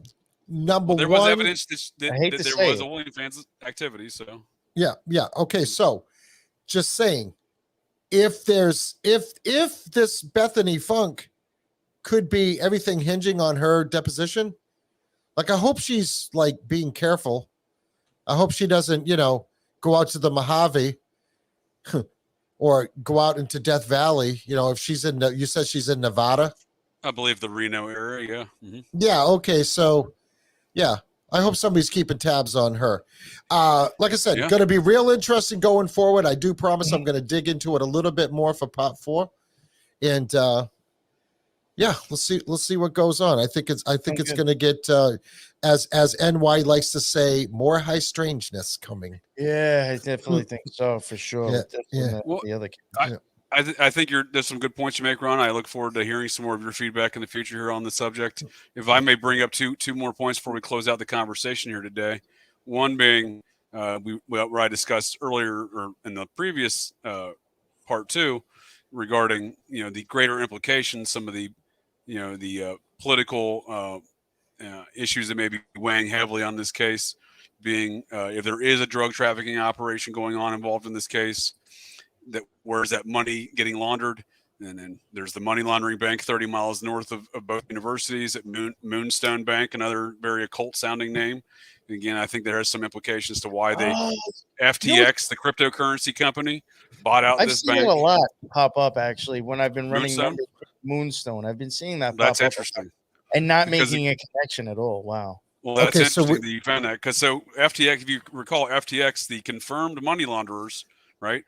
There was evidence that there was OnlyFans activity. So yeah. Okay, so just saying, if this Bethany Funk could be everything hinging on her deposition. Like, I hope she's like being careful. I hope she doesn't, go out to the Mojave or go out into Death Valley. If she's you said she's in Nevada. I believe the Reno area. Yeah. Mm-hmm. Yeah. Okay. So, yeah, I hope somebody's keeping tabs on her. Like I said, going to be real interesting going forward. I do promise I'm going to dig into it a little bit more for part 4, and yeah, let's see what goes on. I think it's going to get as NY likes to say, more high strangeness coming. Yeah, I definitely think so, for sure. Yeah. Well, the other I think there's some good points you make, Ron. I look forward to hearing some more of your feedback in the future here on the subject. If I may bring up two more points before we close out the conversation here today. One being where I discussed earlier or in the previous part 2 regarding the greater implications, some of the political issues that may be weighing heavily on this case, being if there is a drug trafficking operation going on involved in this case, where's that money getting laundered? And then there's the money laundering bank 30 miles north of both universities at Moonstone Bank, another very occult sounding name. And again, I think there has some implications to why FTX, the cryptocurrency company, bought out this bank. I've seen it a lot pop up actually when I've been running Moonstone. I've been seeing that. That's interesting, and not making a connection at all. Wow. Well, that's interesting that you found that, because FTX, if you recall, FTX, the confirmed money launderers, right?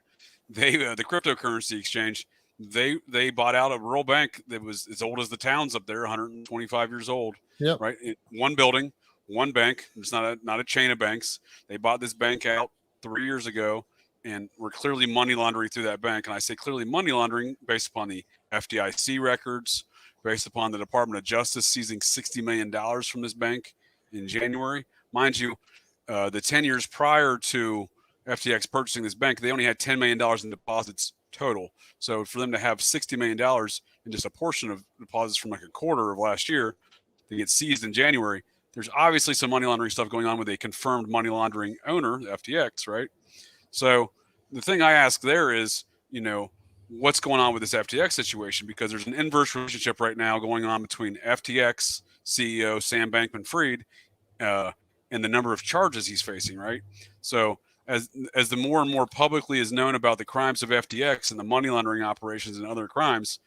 They the cryptocurrency exchange, they bought out a rural bank that was as old as the towns up there, 125 years old. Yep. Right. One building, one bank. It's not a chain of banks. They bought this bank out 3 years ago, and were clearly money laundering through that bank. And I say clearly money laundering based upon the FDIC records, based upon the Department of Justice seizing $60 million from this bank in January. Mind you, the 10 years prior to FTX purchasing this bank, they only had $10 million in deposits total. So for them to have $60 million in just a portion of deposits from like a quarter of last year to get seized in January, there's obviously some money laundering stuff going on with a confirmed money laundering owner, FTX, right? So the thing I ask there is, what's going on with this FTX situation? Because there's an inverse relationship right now going on between FTX CEO Sam Bankman-Fried and the number of charges he's facing, right? So as the more and more publicly is known about the crimes of FTX and the money laundering operations and other crimes,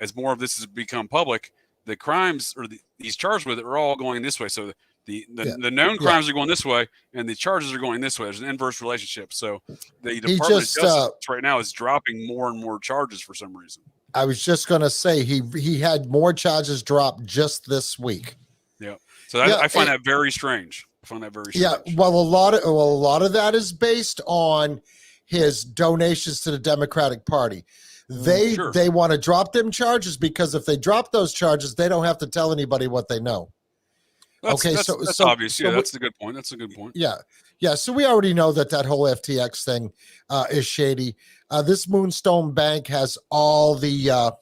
as more of this has become public, the crimes or these charged with it are all going this way. So the known crimes are going this way, and the charges are going this way. There's an inverse relationship. So the Department of Justice right now is dropping more and more charges for some reason. I was just going to say he had more charges drop just this week. Yeah. So I find that very strange. Yeah. Well, a lot of that is based on his donations to the Democratic Party. They want to drop them charges because if they drop those charges, they don't have to tell anybody what they know. That's obvious. Yeah, that's a good point. Yeah. So we already know that whole FTX thing is shady. This Moonstone Bank has all the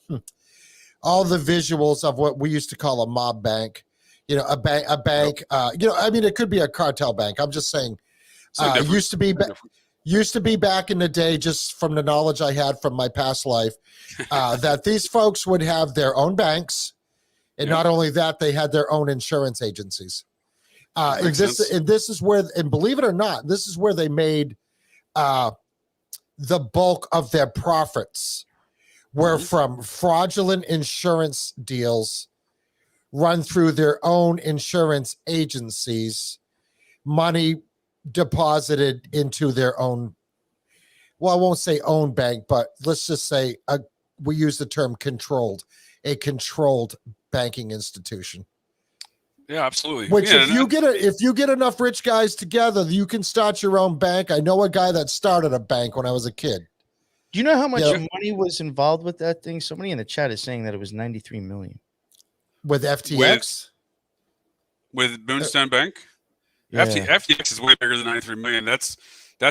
visuals of what we used to call a mob bank. You know, a bank. It could be a cartel bank. I'm just saying. Used to be back in the day, just from the knowledge I had from my past life, that these folks would have their own banks. And not only that, they had their own insurance agencies. And this is where, and believe it or not, this is where they made the bulk of their profits were from fraudulent insurance deals run through their own insurance agencies, money deposited into their own, well, I won't say own bank, but let's just say we use the term a controlled banking institution. Yeah, absolutely. Which if you get enough rich guys together, you can start your own bank. I know a guy that started a bank when I was a kid. Do you know how much money was involved with that thing? Somebody in the chat is saying that it was 93 million. With FTX? With Moonstone Bank? Yeah. FTX is way bigger than 93 million. That's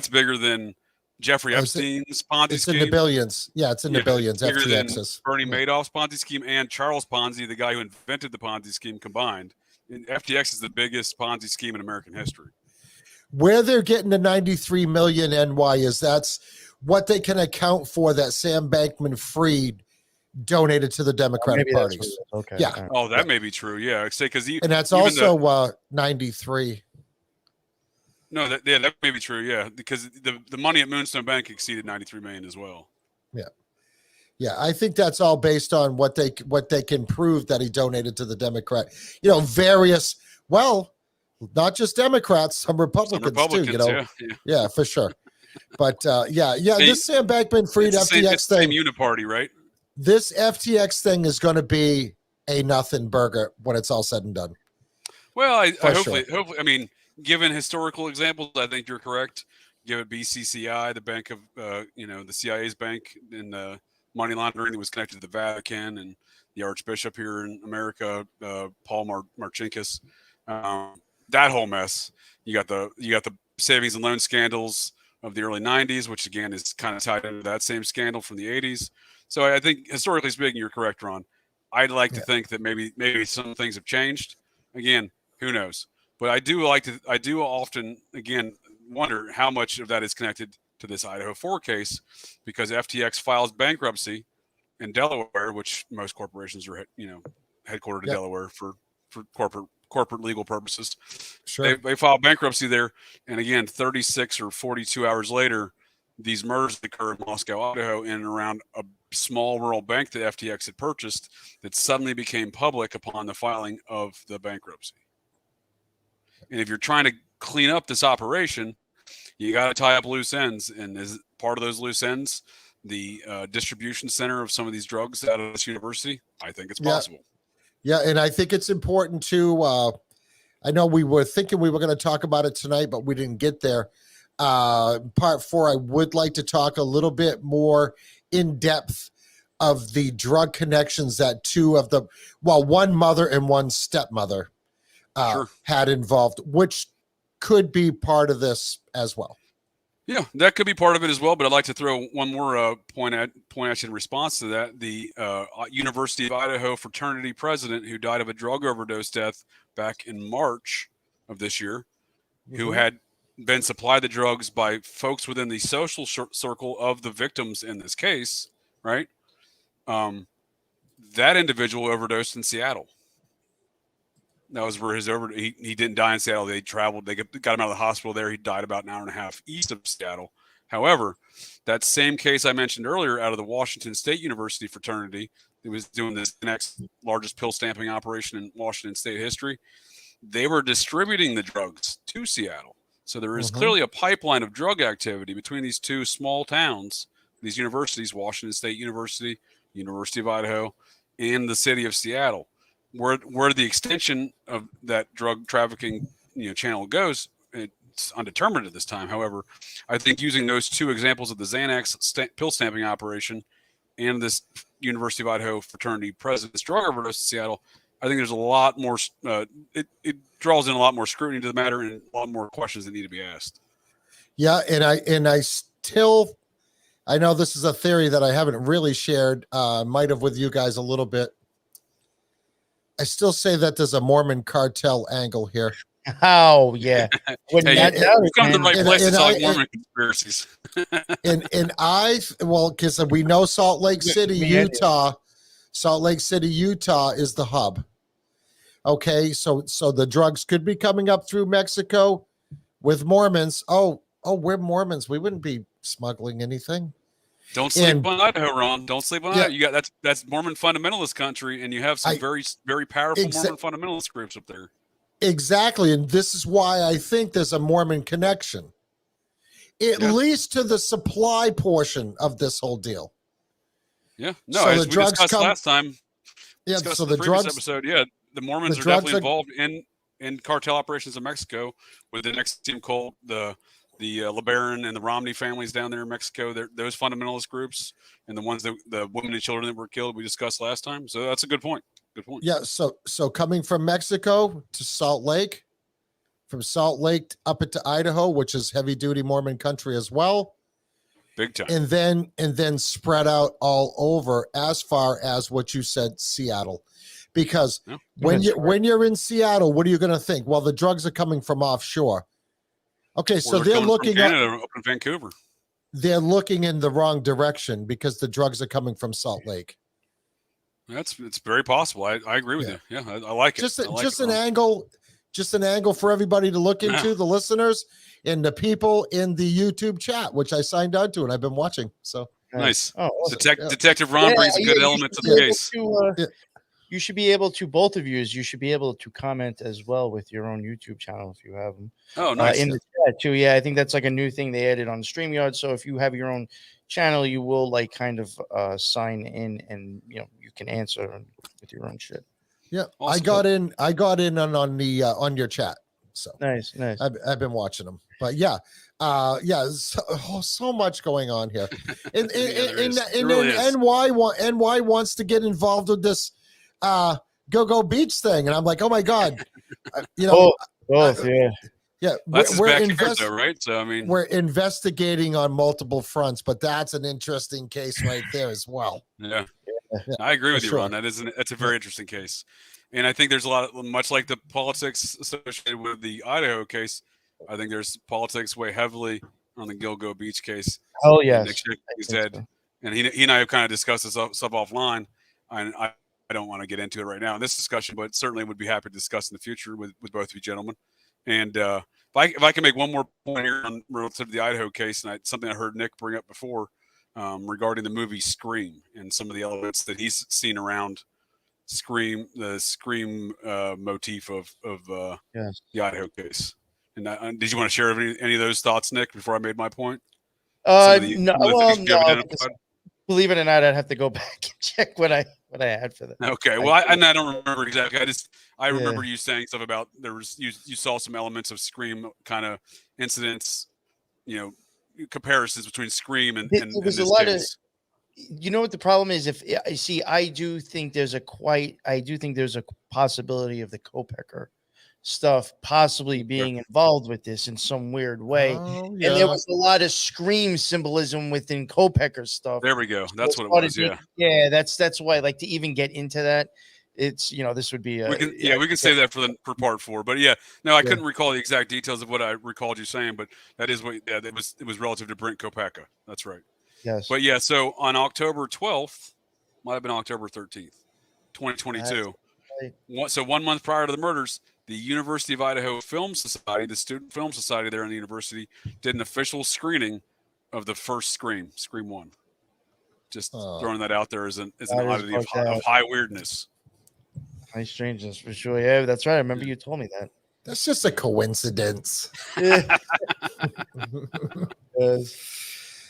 bigger than Jeffrey Epstein's Ponzi scheme. It's in the billions. Yeah, it's in the billions. FTX is. Bernie Madoff's Ponzi scheme and Charles Ponzi, the guy who invented the Ponzi scheme, combined. And FTX is the biggest Ponzi scheme in American history. Where they're getting the 93 million NY is that's what they can account for that Sam Bankman-Fried donated to the Democratic Party. Okay. Yeah. Oh, that may be true. Yeah. And that's also 93. No, that may be true. Yeah, because the money at Moonstone Bank exceeded 93 million as well. Yeah, I think that's all based on what they can prove that he donated to the Democrat. Various. Well, not just Democrats, some Republicans too. Yeah, for sure. But this Sam Bankman-Fried FTX thing. Same uniparty, right? This FTX thing is going to be a nothing burger when it's all said and done. Well, hopefully, I mean, given historical examples, I think you're correct. Give it BCCI, the bank of, the CIA's bank in money laundering that was connected to the Vatican and the Archbishop here in America, Paul Marcinkus. That whole mess. You got the savings and loan scandals of the early 90s, which again is kind of tied into that same scandal from the 80s. So I think historically speaking, you're correct, Ron. I'd like to think that maybe some things have changed. Again, who knows? But I do often, again, wonder how much of that is connected to this Idaho 4 case, because FTX files bankruptcy in Delaware, which most corporations are, headquartered in Delaware for corporate legal purposes. Sure. They filed bankruptcy there. And again, 36 or 42 hours later, these murders occur in Moscow, Idaho, in and around a small rural bank that FTX had purchased that suddenly became public upon the filing of the bankruptcy. And if you're trying to clean up this operation, you got to tie up loose ends. And as part of those loose ends, the distribution center of some of these drugs out of this university, I think it's possible. Yeah, and I think it's important to, I know we were thinking we were going to talk about it tonight, but we didn't get there. Part 4, I would like to talk a little bit more in depth of the drug connections that one mother and one stepmother had involved, which could be part of this as well. Yeah, that could be part of it as well. But I'd like to throw one more point at you in response to that. The University of Idaho fraternity president who died of a drug overdose death back in March of this year, who had been supplied the drugs by folks within the social circle of the victims in this case, right? That individual overdosed in Seattle. That was where he didn't die in Seattle. They traveled. They got him out of the hospital there. He died about an hour and a half east of Seattle. However, that same case I mentioned earlier out of the Washington State University fraternity, it was doing the next largest pill stamping operation in Washington State history. They were distributing the drugs to Seattle. So there is clearly a pipeline of drug activity between these two small towns, these universities, Washington State University, University of Idaho, and the city of Seattle. Where the extension of that drug trafficking channel goes, it's undetermined at this time. However, I think using those two examples of the Xanax pill stamping operation and this University of Idaho fraternity president's drug overdose in Seattle, I think there's a lot more. It draws in a lot more scrutiny to the matter and a lot more questions that need to be asked. Yeah, and I still, I know this is a theory that I haven't really shared, might have with you guys a little bit. I still say that there's a Mormon cartel angle here. Oh yeah, Hey, you come to the right place to talk Mormon conspiracies. Because we know Salt Lake City, Utah. Salt Lake City, Utah is the hub. Okay, so the drugs could be coming up through Mexico with Mormons. Oh, we're Mormons. We wouldn't be smuggling anything. Don't sleep on Idaho, Ron. Don't sleep on Idaho. You got that's Mormon fundamentalist country, and you have some very, very powerful Mormon fundamentalist groups up there. Exactly, and this is why I think there's a Mormon connection, at least to the supply portion of this whole deal. Yeah, no, so as we discussed last time. Yeah, so the drugs episode. Yeah, the Mormons are definitely involved in cartel operations in Mexico with the next team called the LeBaron and the Romney families down there in Mexico. Those fundamentalist groups and the ones the women and children that were killed we discussed last time. So that's a good point. Good point. Yeah. So coming from Mexico to Salt Lake, from Salt Lake up into Idaho, which is heavy duty Mormon country as well. Big time. And then spread out all over as far as what you said, Seattle. Because when you're in Seattle, what are you going to think? Well, the drugs are coming from offshore. Okay, so they're looking at Canada, up in Vancouver. They're looking in the wrong direction because the drugs are coming from Salt Lake. It's very possible. I agree with you. Yeah, I like it. Just an angle for everybody to look into, the listeners and the people in the YouTube chat, which I signed on to and I've been watching. So nice. Oh, awesome. Detective Ron brings a good element to the case. You should be able to, both of you should be able to comment as well with your own YouTube channel if you have them. Oh, nice. In the chat too. Yeah, I think that's like a new thing they added on StreamYard. So if you have your own channel, you will like kind of sign in and you can answer with your own shit. Yeah, awesome. I got in on the on your chat. So nice. I've been watching them, but so much going on here. And NY wants to get involved with this go beach thing, and I'm like, oh my god, both. Yeah, that's right? So I mean, we're investigating on multiple fronts, but that's an interesting case right there as well. Yeah. I agree with you, Ron. That's a very interesting case, and I think there's a lot of, much like the politics associated with the Idaho case. I think there's politics weigh heavily on the Gilgo Beach case. Oh yes, Nick said, so. And he and I have kind of discussed this stuff offline, and I don't want to get into it right now in this discussion, but certainly would be happy to discuss in the future with both of you gentlemen. And if I can make one more point here on relative to the Idaho case, and something I heard Nick bring up before. Regarding the movie Scream and some of the elements that he's seen around the Scream motif of the Idaho case. And did you want to share any of those thoughts, Nick, before I made my point? No. Believe it or not, I'd have to go back and check what I had for that. Okay, well, I don't remember exactly. I remember you saying stuff about you saw some elements of Scream kind of incidents, comparisons between Scream and there was this a lot case. Of what the problem is. I do think there's a possibility of the Coburger stuff possibly being involved with this in some weird way. And there was a lot of Scream symbolism within Coburger stuff. There we go. That's what it was. Yeah, that's why, like, to even get into that, it's this would be we can save that for part 4. But I couldn't recall the exact details of what I recalled you saying, but that is what it was relative to Brent Kopacka. That's right. Yes. But so on October 12th, might have been October 13th, 2022. So 1 month prior to the murders, the University of Idaho Film Society, the student film society there in the university, did an official screening of the first Scream 1. Just throwing that out there as an oddity of high weirdness. High strangeness for sure. Yeah, that's right. I remember you told me that. That's just a coincidence. Yeah.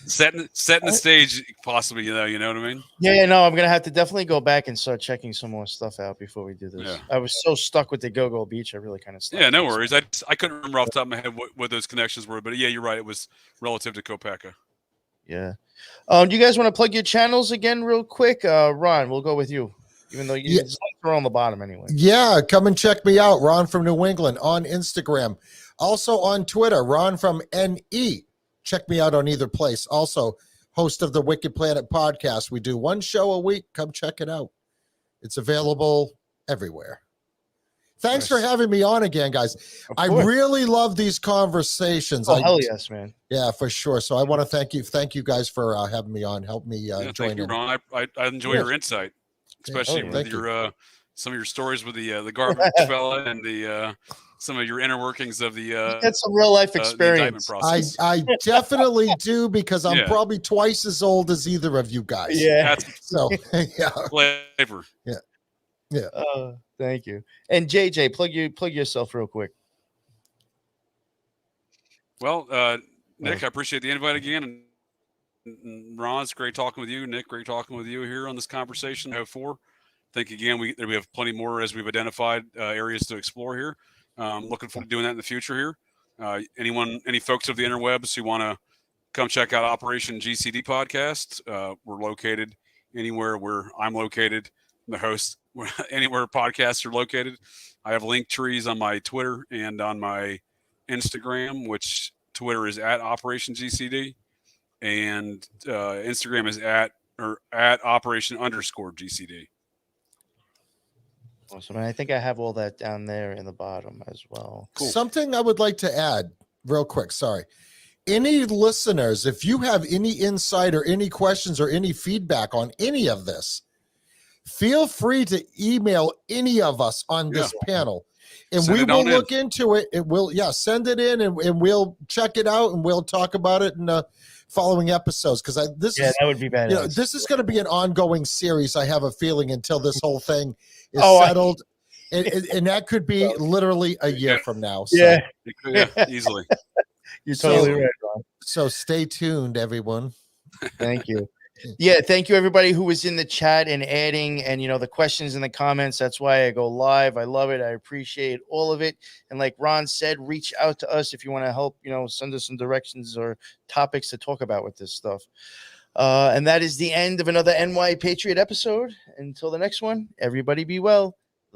Setting the stage, possibly. You know what I mean? Yeah. No, I'm gonna have to definitely go back and start checking some more stuff out before we do this. Yeah. I was so stuck with the Go-Go Beach. I really kind of stuck. Yeah, no worries. I couldn't remember off the top of my head what those connections were, but yeah, you're right. It was relative to Kopeka. Yeah. Do you guys want to plug your channels again real quick? Ron, we'll go with you. Even though you are on the bottom anyway. Yeah, come and check me out, Ron from New England, on Instagram. Also on Twitter, Ron from NE. Check me out on either place. Also, host of the Wicked Planet podcast. We do one show a week. Come check it out. It's available everywhere. Thanks for having me on again, guys. I really love these conversations. Hell yes, man. Yeah, for sure. So I want to thank you. Thank you guys for having me on. Help me join thank you, in. Ron. I enjoy your insight, especially with your some of your stories with the garbage fella and the some of your inner workings of the you had some real life experience. I definitely do, because I'm probably twice as old as either of you guys. Yeah. So yeah. Flavor. Yeah. Thank you. And JJ, plug yourself real quick. Well, Nick, I appreciate the invite again. And Ron, it's great talking with you. Nick, great talking with you here on this conversation. I think again we have plenty more as we've identified areas to explore here. Looking forward to doing that in the future here. Any folks of the interwebs who want to come check out Operation GCD podcast, we're located anywhere where I'm located, the host, anywhere podcasts are located. I have link trees on my Twitter and on my Instagram, which Twitter is at Operation GCD, and Instagram is at Operation_GCD. Awesome. And I think I have all that down there in the bottom as well. Cool. Something I would like to add real quick. Sorry. Any listeners, if you have any insight or any questions or any feedback on any of this, feel free to email any of us on this panel, and we will look into it. It will, send it in, and we'll check it out, and we'll talk about it in the following episodes. Because that would be bad. This is going to be an ongoing series, I have a feeling, until this whole thing is settled, and that could be literally a year from now. So. Easily. You're totally right, Ron. So stay tuned, everyone. Thank you. Yeah, thank you everybody who was in the chat and adding, and the questions in the comments. That's why I go live. I love it. I appreciate all of it. And like Ron said, reach out to us if you want to help, send us some directions or topics to talk about with this stuff. And that is the end of another NY Patriot episode. Until the next one, everybody be well.